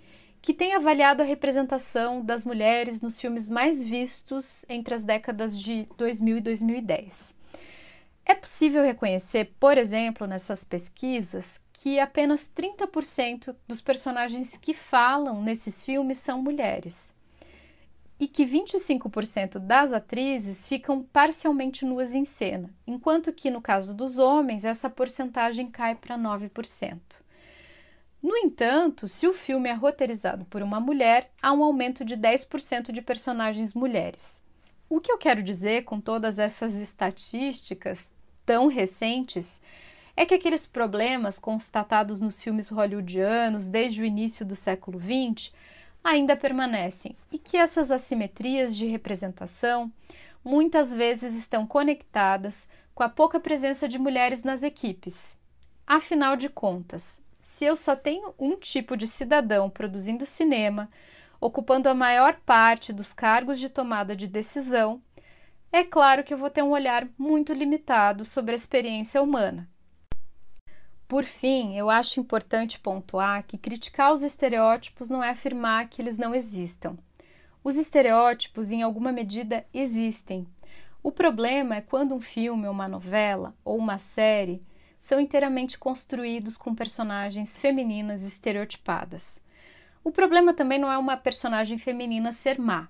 que tem avaliado a representação das mulheres nos filmes mais vistos entre as décadas de 2000 e 2010. É possível reconhecer, por exemplo, nessas pesquisas, que apenas 30% dos personagens que falam nesses filmes são mulheres e que 25% das atrizes ficam parcialmente nuas em cena, enquanto que, no caso dos homens, essa porcentagem cai para 9%. No entanto, se o filme é roteirizado por uma mulher, há um aumento de 10% de personagens mulheres. O que eu quero dizer com todas essas estatísticas tão recentes é que aqueles problemas constatados nos filmes hollywoodianos desde o início do século XX ainda permanecem e que essas assimetrias de representação muitas vezes estão conectadas com a pouca presença de mulheres nas equipes. Afinal de contas, se eu só tenho um tipo de cidadão produzindo cinema, ocupando a maior parte dos cargos de tomada de decisão, é claro que eu vou ter um olhar muito limitado sobre a experiência humana. Por fim, eu acho importante pontuar que criticar os estereótipos não é afirmar que eles não existam. Os estereótipos, em alguma medida, existem. O problema é quando um filme, uma novela ou uma série são inteiramente construídos com personagens femininas estereotipadas. O problema também não é uma personagem feminina ser má.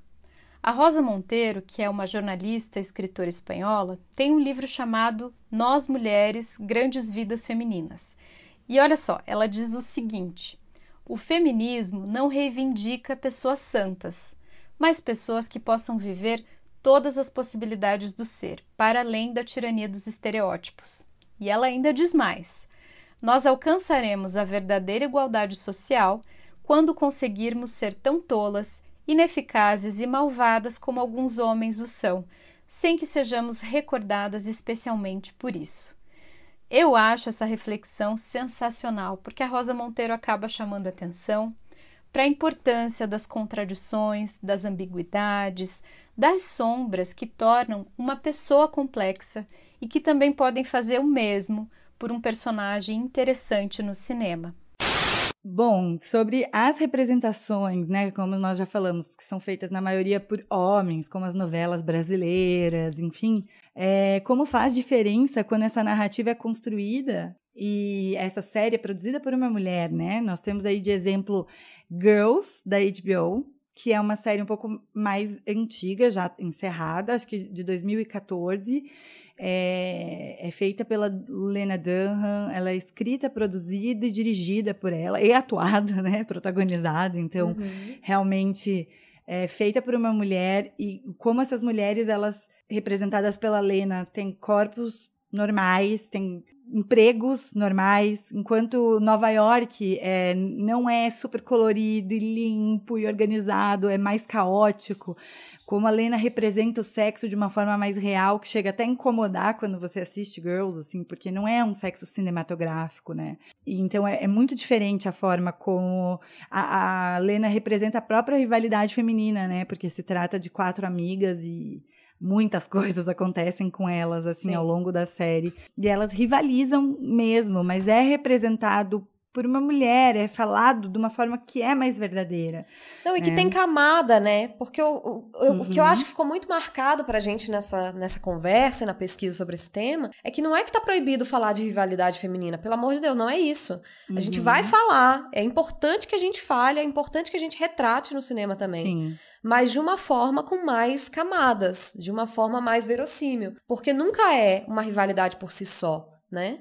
A Rosa Monteiro, que é uma jornalista e escritora espanhola, tem um livro chamado Nós Mulheres, Grandes Vidas Femininas. E olha só, ela diz o seguinte: o feminismo não reivindica pessoas santas, mas pessoas que possam viver todas as possibilidades do ser, para além da tirania dos estereótipos. E ela ainda diz mais: nós alcançaremos a verdadeira igualdade social quando conseguirmos ser tão tolas, ineficazes e malvadas como alguns homens o são, sem que sejamos recordadas especialmente por isso. Eu acho essa reflexão sensacional, porque a Rosa Monteiro acaba chamando atenção para a importância das contradições, das ambiguidades, das sombras que tornam uma pessoa complexa e que também podem fazer o mesmo por um personagem interessante no cinema. Bom, sobre as representações, né, como nós já falamos, que são feitas na maioria por homens, como as novelas brasileiras, enfim, como faz diferença quando essa narrativa é construída e essa série é produzida por uma mulher, né? Nós temos aí de exemplo Girls, da HBO, que é uma série um pouco mais antiga, já encerrada, acho que de 2014, é feita pela Lena Dunham, ela é escrita, produzida e dirigida por ela, e atuada, né, protagonizada, então, realmente é feita por uma mulher, e como essas mulheres, elas, representadas pela Lena, têm corpos normais, têm empregos normais, enquanto Nova York não é super colorido e limpo e organizado, é mais caótico. Como a Lena representa o sexo de uma forma mais real, que chega até a incomodar quando você assiste Girls, assim, porque não é um sexo cinematográfico, né? E então é muito diferente a forma como a Lena representa a própria rivalidade feminina, né? Porque se trata de 4 amigas e muitas coisas acontecem com elas, assim, ao longo da série. E elas rivalizam mesmo, mas é representado por uma mulher, é falado de uma forma que é mais verdadeira. Não, e que tem camada, né? Porque o que eu acho que ficou muito marcado pra gente nessa conversa e na pesquisa sobre esse tema é que não é que tá proibido falar de rivalidade feminina. Pelo amor de Deus, não é isso. A gente vai falar. É importante que a gente fale, é importante que a gente retrate no cinema também. Sim. Mas de uma forma com mais camadas, de uma forma mais verossímil. Porque nunca é uma rivalidade por si só, né?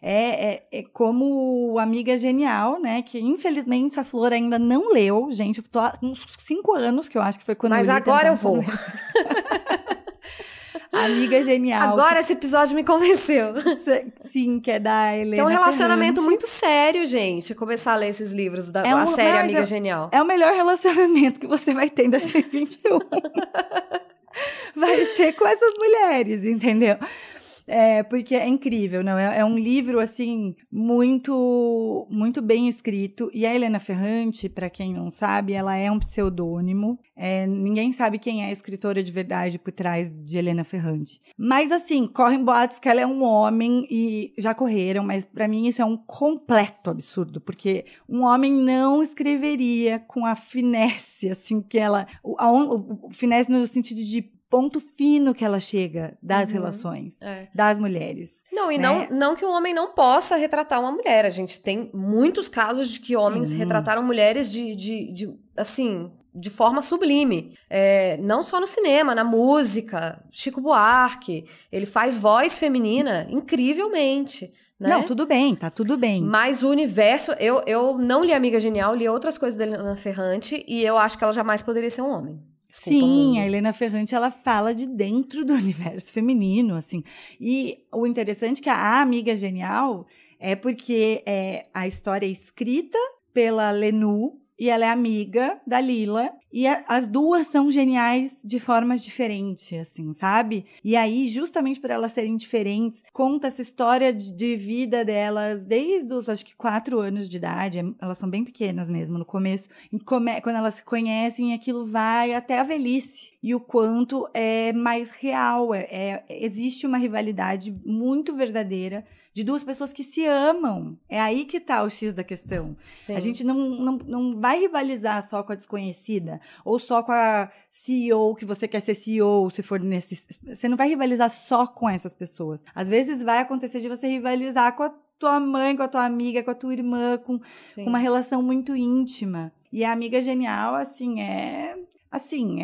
É como Amiga Genial, né? Que infelizmente a Flor ainda não leu. Gente, eu tô há uns 5 anos, que eu acho que foi quando Mas eu li. agora eu vou. Amiga Genial. Agora esse episódio me convenceu. Sim, que é da Helena É um relacionamento Ferrante. muito sério, gente, começar a ler esses livros da a série Amiga Genial. É o melhor relacionamento que você vai ter em 2021. Vai ser com essas mulheres, entendeu? Porque é incrível, não? É um livro, assim, muito, muito bem escrito. E a Helena Ferrante, para quem não sabe, ela é um pseudônimo. Ninguém sabe quem é a escritora de verdade por trás de Helena Ferrante. Mas, assim, correm boatos que ela é um homem e já correram, mas para mim isso é um completo absurdo, porque um homem não escreveria com a finesse, assim, que ela... O finesse no sentido de ponto fino que ela chega das relações, das mulheres. Não, e né? não que um homem não possa retratar uma mulher. A gente tem muitos casos de que homens retrataram mulheres assim, de forma sublime. Não só no cinema, na música. Chico Buarque, ele faz voz feminina incrivelmente. Né? Não, tudo bem, tá tudo bem. Mas o universo... Eu não li Amiga Genial, li outras coisas da Helena Ferrante e eu acho que ela jamais poderia ser um homem. Desculpa, sim, a Helena Ferrante, ela fala de dentro do universo feminino, assim. E o interessante é que a Amiga Genial é porque a história é escrita pela Lenu e ela é amiga da Lila. E as duas são geniais de formas diferentes, assim, sabe? E aí, justamente por elas serem diferentes, conta essa história de vida delas desde os, acho que, 4 anos de idade. Elas são bem pequenas mesmo, no começo. Quando elas se conhecem, aquilo vai até a velhice. e o quanto é mais real. Existe uma rivalidade muito verdadeira de duas pessoas que se amam. É aí que tá o X da questão. Sim. A gente não vai rivalizar só com a desconhecida, ou só com a CEO, que você quer ser CEO, se for nesse... Você não vai rivalizar só com essas pessoas. Às vezes vai acontecer de você rivalizar com a tua mãe, com a tua amiga, com a tua irmã, com uma relação muito íntima. E a Amiga Genial, assim, é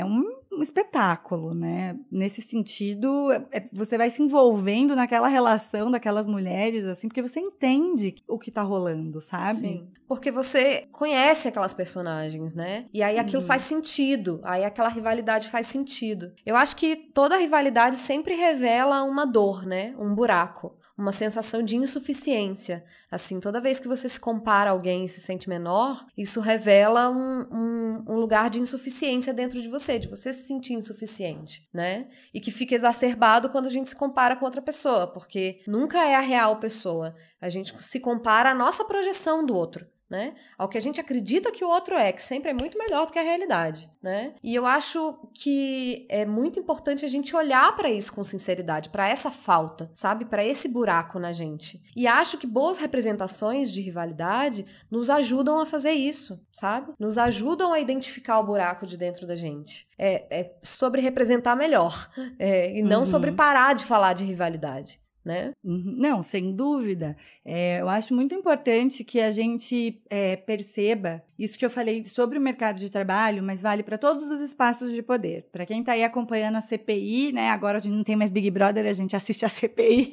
um espetáculo, né? Nesse sentido, você vai se envolvendo naquela relação daquelas mulheres, assim, porque você entende o que tá rolando, sabe? Sim, porque você conhece aquelas personagens, né? E aí aquilo faz sentido, aí aquela rivalidade faz sentido. Eu acho que toda rivalidade sempre revela uma dor, né? Um buraco. Uma sensação de insuficiência. Assim, toda vez que você se compara a alguém e se sente menor, isso revela um lugar de insuficiência dentro de você se sentir insuficiente, né? E que fica exacerbado quando a gente se compara com outra pessoa, porque nunca é a real pessoa. A gente se compara à nossa projeção do outro, né? Ao que a gente acredita que o outro é, que sempre é muito melhor do que a realidade, né? E eu acho que é muito importante a gente olhar para isso com sinceridade, para essa falta, sabe? Para esse buraco na gente. E acho que boas representações de rivalidade nos ajudam a fazer isso, sabe? Nos ajudam a identificar o buraco de dentro da gente. É sobre representar melhor, e não sobre parar de falar de rivalidade. Né? Não, sem dúvida. Eu acho muito importante que a gente perceba isso que eu falei sobre o mercado de trabalho, mas vale para todos os espaços de poder. Para quem está aí acompanhando a CPI, né? Agora a gente não tem mais Big Brother, a gente assiste a CPI.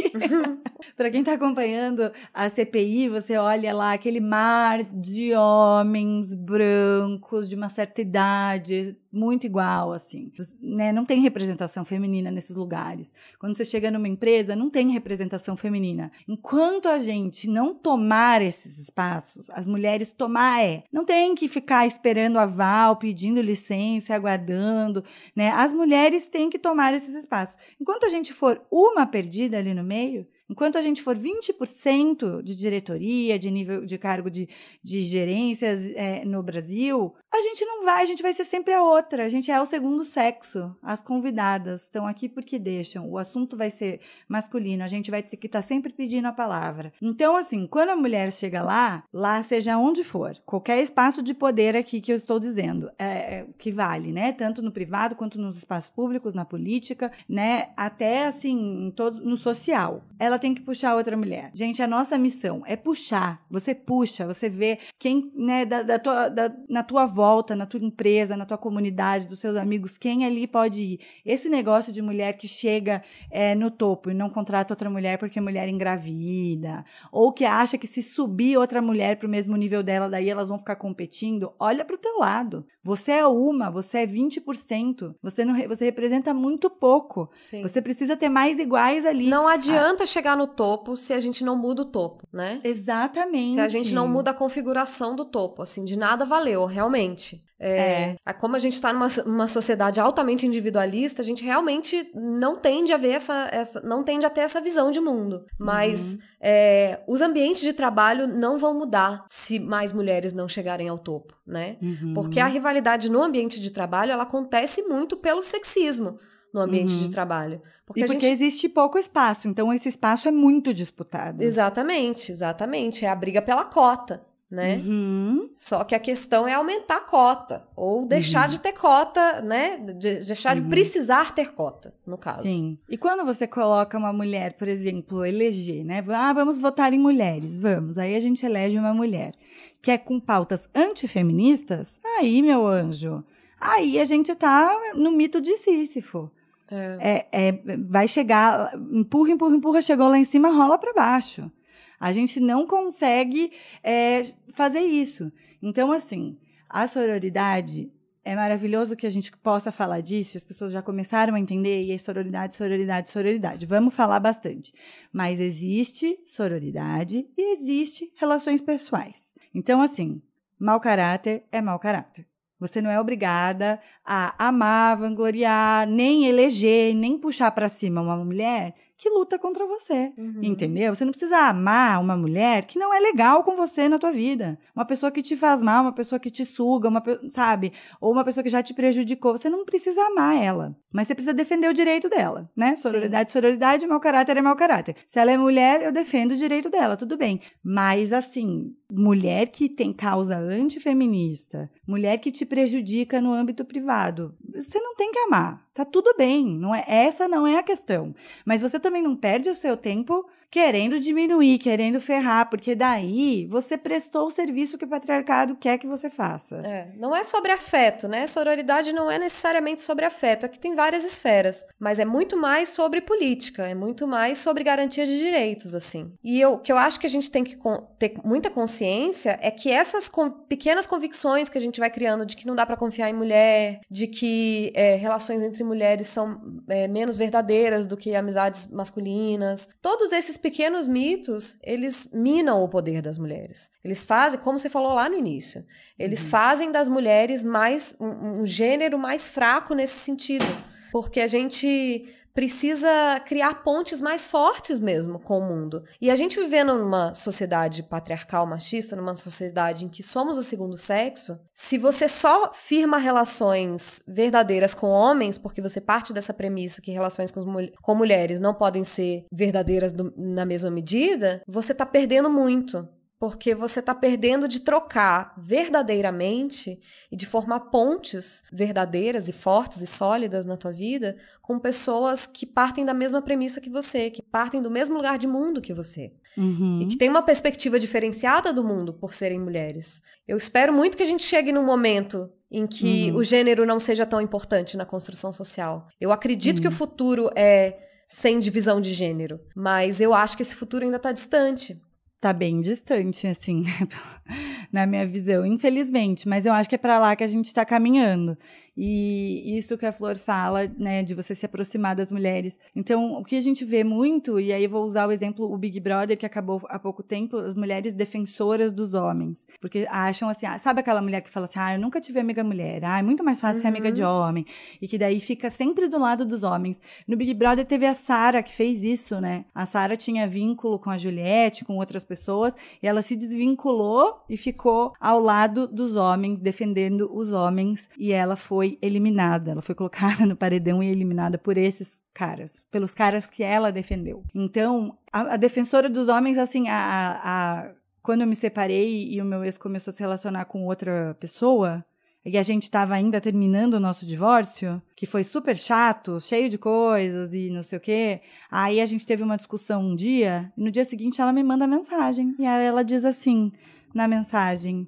Para quem está acompanhando a CPI, você olha lá aquele mar de homens brancos de uma certa idade, muito igual, assim, né? Não tem representação feminina nesses lugares. Quando você chega numa empresa, não tem representação feminina. Enquanto a gente não tomar esses espaços, as mulheres não tem que ficar esperando aval, pedindo licença, aguardando, né? As mulheres têm que tomar esses espaços. Enquanto a gente for uma perdida ali no meio, enquanto a gente for 20% de diretoria, de nível de cargo de gerências no Brasil, a gente vai ser sempre a outra. A gente é o segundo sexo. As convidadas estão aqui porque deixam. O assunto vai ser masculino. A gente vai ter que estar sempre pedindo a palavra. Então, assim, quando a mulher chega lá seja onde for, qualquer espaço de poder aqui que eu estou dizendo, que vale, né? Tanto no privado quanto nos espaços públicos, na política, né? Até, assim, no social. Ela tem que puxar outra mulher. Gente, a nossa missão é puxar. Você puxa, você vê quem, né, na tua volta, na tua empresa, na tua comunidade, dos seus amigos, quem ali pode ir. Esse negócio de mulher que chega no topo e não contrata outra mulher porque a mulher engravida, ou que acha que se subir outra mulher pro mesmo nível dela, daí elas vão ficar competindo, olha pro teu lado. Você é você é 20%. Você representa muito pouco. Sim. Você precisa ter mais iguais ali. Não adianta chegar no topo se a gente não muda o topo, né? Exatamente. Se a gente não muda a configuração do topo, assim, de nada valeu, realmente. Como a gente está numa sociedade altamente individualista, a gente realmente não tende a ver não tende a ter essa visão de mundo. Mas os ambientes de trabalho não vão mudar se mais mulheres não chegarem ao topo, né? Porque a rivalidade no ambiente de trabalho, ela acontece muito pelo sexismo no ambiente de trabalho. Porque existe pouco espaço, então esse espaço é muito disputado. Exatamente. É a briga pela cota, né? Só que a questão é aumentar a cota, ou deixar de ter cota, né? Deixar de precisar ter cota, no caso. Sim. E quando você coloca uma mulher, por exemplo, eleger, né? Vamos votar em mulheres, vamos. Aí a gente elege uma mulher que é com pautas antifeministas, aí, meu anjo, aí a gente tá no mito de Sísifo. Vai chegar, empurra, chegou lá em cima, rola para baixo. A gente não consegue fazer isso. Então, assim, a sororidade, é maravilhoso que a gente possa falar disso, as pessoas já começaram a entender, e é sororidade. Vamos falar bastante. Mas existe sororidade e existe relações pessoais. Então, assim, mau caráter é mau caráter. Você não é obrigada a amar, vangloriar, nem eleger, nem puxar para cima uma mulher que luta contra você, entendeu? Você não precisa amar uma mulher que não é legal com você na tua vida. Uma pessoa que te faz mal, uma pessoa que te suga, sabe? Ou uma pessoa que já te prejudicou. Você não precisa amar ela, mas você precisa defender o direito dela, né? Sororidade, sororidade, mau caráter é mau caráter. Se ela é mulher, eu defendo o direito dela, tudo bem. Mas, assim, mulher que tem causa antifeminista, mulher que te prejudica no âmbito privado, você não tem que amar. Tá tudo bem, essa não é a questão. Mas você também não perde o seu tempo querendo diminuir, querendo ferrar, porque daí você prestou o serviço que o patriarcado quer que você faça. Não é sobre afeto, né? Sororidade não é necessariamente sobre afeto. Aqui tem várias esferas, mas é muito mais sobre política, é muito mais sobre garantia de direitos, assim. E o que eu acho que a gente tem que ter muita consciência é que essas pequenas convicções que a gente vai criando de que não dá pra confiar em mulher, de que relações entre mulheres são menos verdadeiras do que amizades masculinas. Todos esses pequenos mitos, eles minam o poder das mulheres. Eles fazem, como você falou lá no início, eles fazem das mulheres um gênero mais fraco nesse sentido. Porque a gente precisa criar pontes mais fortes mesmo com o mundo. E a gente vivendo numa sociedade patriarcal machista, numa sociedade em que somos o segundo sexo, se você só firma relações verdadeiras com homens, porque você parte dessa premissa que relações com mulheres não podem ser verdadeiras na mesma medida, você tá perdendo muito. Porque você está perdendo de trocar verdadeiramente e de formar pontes verdadeiras e fortes e sólidas na tua vida com pessoas que partem da mesma premissa que você, que partem do mesmo lugar de mundo que você. E que tem uma perspectiva diferenciada do mundo por serem mulheres. Eu espero muito que a gente chegue num momento em que o gênero não seja tão importante na construção social. Eu acredito que o futuro é sem divisão de gênero, mas eu acho que esse futuro ainda está distante. Tá bem distante, assim, na minha visão, infelizmente. Mas eu acho que é pra lá que a gente tá caminhando. E isso que a Flor fala, né, de você se aproximar das mulheres. Então, o que a gente vê muito, e aí eu vou usar o exemplo, o Big Brother, que acabou há pouco tempo, as mulheres defensoras dos homens. Porque acham assim, sabe aquela mulher que fala assim, eu nunca tive amiga mulher, é muito mais fácil ser amiga de homem. E que daí fica sempre do lado dos homens. No Big Brother teve a Sarah, que fez isso, né? A Sarah tinha vínculo com a Juliette, com outras pessoas, e ela se desvinculou e ficou ao lado dos homens, defendendo os homens, e ela foi eliminada, ela foi colocada no paredão e eliminada por esses caras, pelos caras que ela defendeu. Então, a defensora dos homens, assim, quando eu me separei e o meu ex começou a se relacionar com outra pessoa, e a gente estava ainda terminando o nosso divórcio, que foi super chato, cheio de coisas e não sei o quê. Aí a gente teve uma discussão um dia, e no dia seguinte ela me manda mensagem. E aí ela diz assim, na mensagem,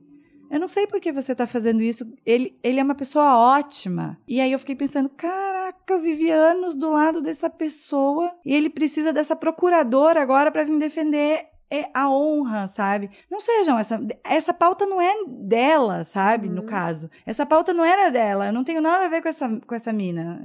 eu não sei por que você tá fazendo isso, ele é uma pessoa ótima. E aí eu fiquei pensando, caraca, eu vivi anos do lado dessa pessoa e ele precisa dessa procuradora agora pra vir defender a honra, sabe? Não sejam, essa pauta não é dela, sabe? No caso. Essa pauta não era dela, eu não tenho nada a ver com essa mina.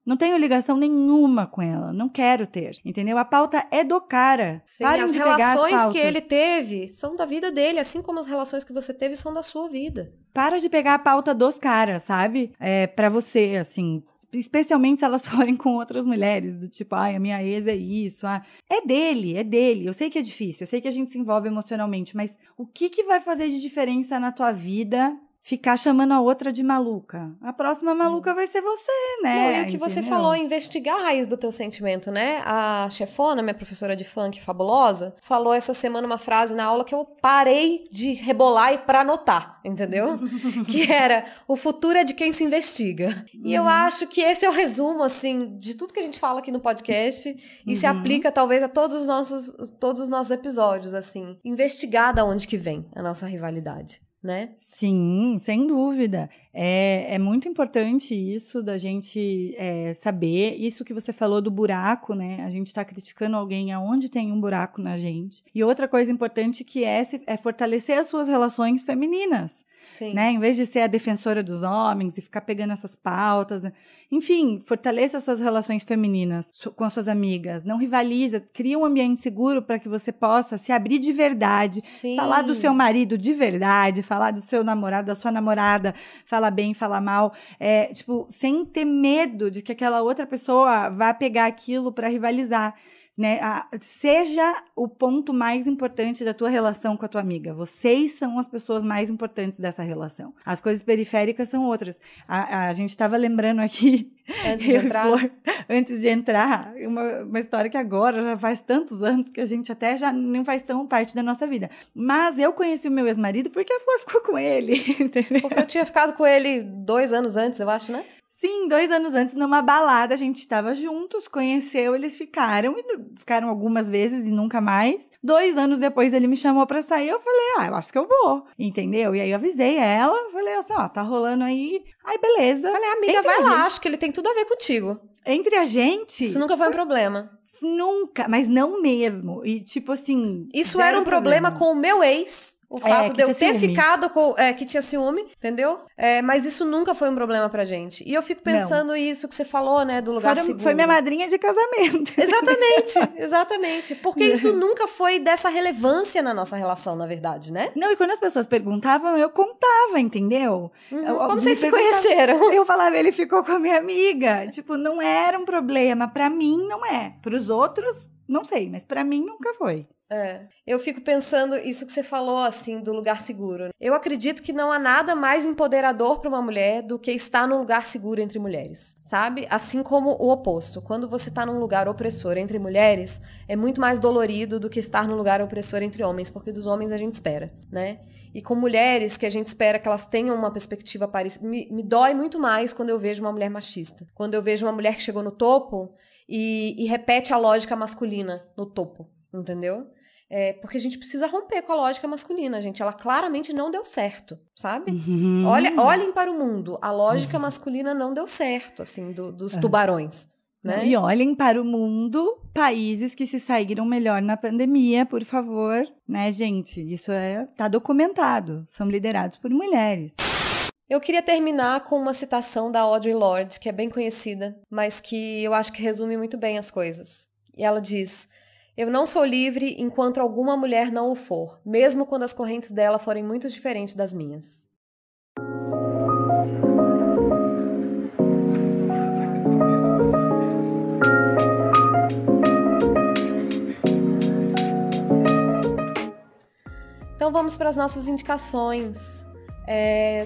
Não tenho ligação nenhuma com ela, não quero ter, entendeu? A pauta é do cara. Sim, as relações que ele teve são da vida dele, assim como as relações que você teve são da sua vida. Para de pegar a pauta dos caras, sabe? Pra você, assim... Especialmente se elas forem com outras mulheres, do tipo, a minha ex é isso, é dele. Eu sei que é difícil, eu sei que a gente se envolve emocionalmente, mas o que vai fazer de diferença na tua vida ficar chamando a outra de maluca? A próxima maluca vai ser você, né? Não, e o que você falou, investigar a raiz do teu sentimento, né? A chefona, minha professora de funk fabulosa, falou essa semana uma frase na aula que eu parei de rebolar pra anotar, entendeu? Que era, o futuro é de quem se investiga. E eu acho que esse é o resumo, assim, de tudo que a gente fala aqui no podcast e se aplica, talvez, a todos os nossos episódios, assim. Investigar de onde que vem a nossa rivalidade. Né? Sim, sem dúvida. É muito importante isso da gente saber. Isso que você falou do buraco, né? A gente está criticando alguém aonde tem um buraco na gente. E outra coisa importante que é fortalecer as suas relações femininas. Sim. Né? Em vez de ser a defensora dos homens e ficar pegando essas pautas. Enfim, fortaleça as suas relações femininas com as suas amigas. Não rivaliza, cria um ambiente seguro para que você possa se abrir de verdade. Sim. Falar do seu marido de verdade, falar do seu namorado, da sua namorada, falar bem, falar mal. Sem ter medo de que aquela outra pessoa vá pegar aquilo para rivalizar. Né? Seja o ponto mais importante da tua relação com a tua amiga. Vocês são as pessoas mais importantes dessa relação. As coisas periféricas são outras. A gente estava lembrando aqui, antes de entrar, uma história que agora já faz tantos anos que a gente até já não faz tão parte da nossa vida. Mas eu conheci o meu ex-marido porque a Flor ficou com ele, entendeu? Porque eu tinha ficado com ele 2 anos antes, eu acho, né? Sim, 2 anos antes, numa balada, a gente estava juntos, conheceu, eles ficaram algumas vezes e nunca mais. 2 anos depois ele me chamou pra sair, eu falei, eu acho que eu vou, entendeu? E aí eu avisei ela, falei assim, tá rolando aí, beleza. Falei, amiga, vai lá, acho que ele tem tudo a ver contigo. Entre a gente... Isso nunca foi um problema. Nunca, mas não mesmo. E tipo assim... Isso era um problema com o meu ex... O fato de eu ter ficado com... que tinha ciúme, entendeu? Mas isso nunca foi um problema pra gente. E eu fico pensando isso que você falou, né? Do lugar seguro. Foi minha madrinha de casamento. Exatamente. Porque isso nunca foi dessa relevância na nossa relação, na verdade, né? Não, e quando as pessoas perguntavam, eu contava, entendeu? Como vocês se conheceram? Eu falava, ele ficou com a minha amiga. Tipo, não era um problema. Pra mim, não é. Pros outros, não sei. Mas pra mim, nunca foi. Eu fico pensando isso que você falou, assim, do lugar seguro. Eu acredito que não há nada mais empoderador para uma mulher do que estar num lugar seguro entre mulheres, sabe? Assim como o oposto. Quando você está num lugar opressor entre mulheres, é muito mais dolorido do que estar num lugar opressor entre homens, porque dos homens a gente espera, né? E com mulheres que a gente espera que elas tenham uma perspectiva parecida, me dói muito mais quando eu vejo uma mulher machista. Quando eu vejo uma mulher que chegou no topo e repete a lógica masculina no topo, entendeu? Porque a gente precisa romper com a lógica masculina, gente. Ela claramente não deu certo, sabe? Olhem para o mundo. A lógica masculina não deu certo, assim, dos tubarões, né? E olhem para o mundo, países que se saíram melhor na pandemia, por favor, né, gente? Isso tá documentado. São liderados por mulheres. Eu queria terminar com uma citação da Audre Lorde, que é bem conhecida, mas que eu acho que resume muito bem as coisas. E ela diz... Eu não sou livre enquanto alguma mulher não o for, mesmo quando as correntes dela forem muito diferentes das minhas. Então vamos para as nossas indicações.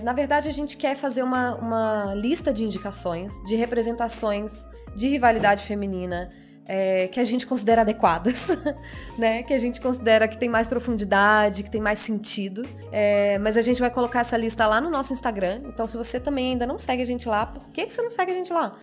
Na verdade, a gente quer fazer uma lista de indicações, de representações de rivalidade feminina, que a gente considera adequadas, né? Que a gente considera que tem mais profundidade, que tem mais sentido. Mas a gente vai colocar essa lista lá no nosso Instagram. Então, se você também ainda não segue a gente lá, por que você não segue a gente lá?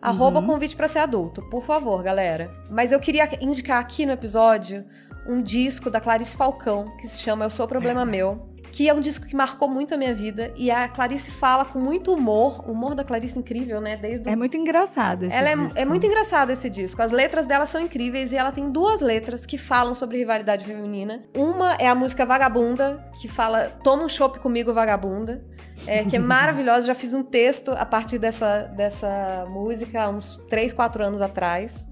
@convite pra ser adulto, por favor, galera. Mas eu queria indicar aqui no episódio um disco da Clarice Falcão, que se chama Eu Sou Problema Meu, que é um disco que marcou muito a minha vida, e a Clarice fala com muito humor. O humor da Clarice é incrível, né? É muito engraçado esse disco. É muito engraçado esse disco. As letras dela são incríveis, e ela tem 2 letras que falam sobre rivalidade feminina. Uma é a música Vagabunda, que fala Toma um chopp comigo, vagabunda, que é maravilhosa. Já fiz um texto a partir dessa música há uns 3, 4 anos atrás.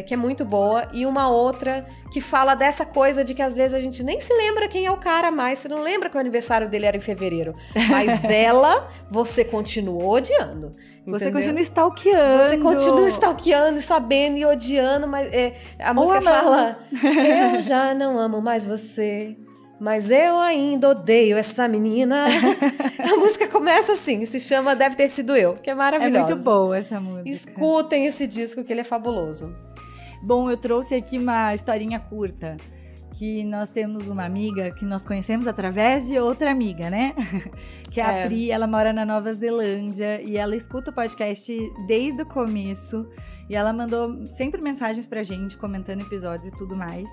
Que é muito boa, e uma outra que fala dessa coisa de que às vezes a gente nem se lembra quem é o cara mais, você não lembra que o aniversário dele era em fevereiro, mas você continuou odiando. Você continua stalkeando. Você continua stalkeando, sabendo e odiando, mas a música fala, eu já não amo mais você, mas eu ainda odeio essa menina. A música começa assim, se chama Deve Ter Sido Eu, que é maravilhosa. É muito boa essa música. Escutem esse disco, que ele é fabuloso. Bom, eu trouxe aqui uma historinha curta, que nós temos uma amiga que nós conhecemos através de outra amiga, né? Que é a Pri, ela mora na Nova Zelândia e ela escuta o podcast desde o começo. E ela mandou sempre mensagens pra gente, comentando episódios e tudo mais.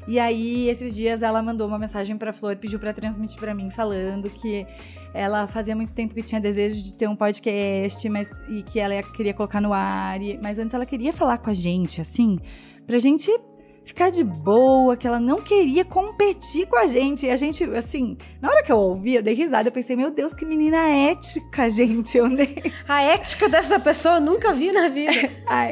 E aí, esses dias, ela mandou uma mensagem pra Flor, pediu pra transmitir pra mim, falando que ela fazia muito tempo que tinha desejo de ter um podcast, e que ela queria colocar no ar. Mas antes ela queria falar com a gente, assim, pra gente ficar de boa, que ela não queria competir com a gente. E a gente, assim, na hora que eu ouvi, eu dei risada, eu pensei, meu Deus, que menina ética, gente. A ética dessa pessoa eu nunca vi na vida.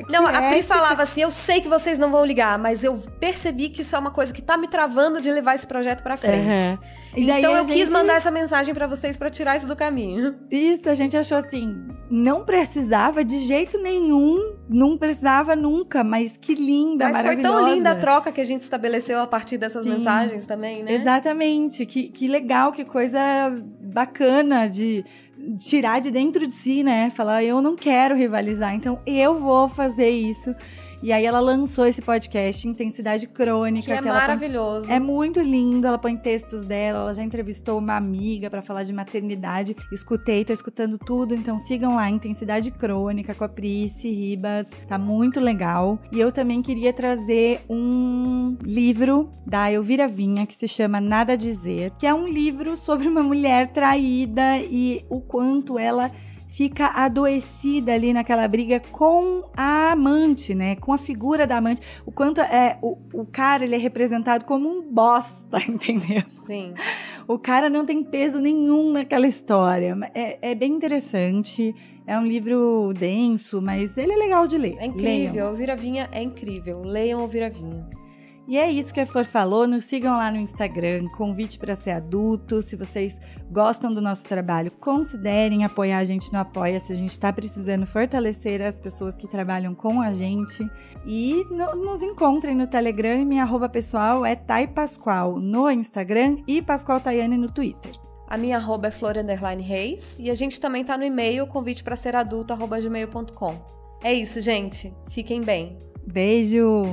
Não, a Pri falava assim, eu sei que vocês não vão ligar, mas eu percebi que isso é uma coisa que tá me travando de levar esse projeto pra frente. Então eu quis mandar essa mensagem pra vocês pra tirar isso do caminho. Isso, a gente achou assim, não precisava de jeito nenhum, não precisava nunca, mas que linda, mas maravilhosa. Mas foi tão linda a troca que a gente estabeleceu a partir dessas mensagens também, né? Exatamente, que legal, que coisa bacana de tirar de dentro de si, né? Falar, eu não quero rivalizar, então eu vou fazer isso. E aí ela lançou esse podcast, Intensidade Crônica. Que é maravilhoso. É muito lindo, ela põe textos dela, ela já entrevistou uma amiga pra falar de maternidade. Escutei, tô escutando tudo, então sigam lá, Intensidade Crônica, com a Prisci Ribas, tá muito legal. E eu também queria trazer um livro da Elvira Vinha, que se chama Nada a Dizer, que é um livro sobre uma mulher traída e o quanto ela fica adoecida ali naquela briga com a amante, né? Com a figura da amante. O quanto o cara, ele é representado como um bosta, entendeu? Sim. O cara não tem peso nenhum naquela história. É bem interessante. É um livro denso, mas ele é legal de ler. É incrível. Elvira Vinha é incrível. Leiam Elvira Vinha. E é isso que a Flor falou, nos sigam lá no Instagram, Convite para Ser Adulto. Se vocês gostam do nosso trabalho, considerem apoiar a gente no Apoia-se. A gente está precisando fortalecer as pessoas que trabalham com a gente. E nos encontrem no Telegram, minha @, pessoal é TaiPascoal no Instagram e Pascoal Tayane no Twitter. A minha @ é Flor_Reis e a gente também tá no e-mail convitepraseradulto@gmail.com. É isso, gente. Fiquem bem. Beijo!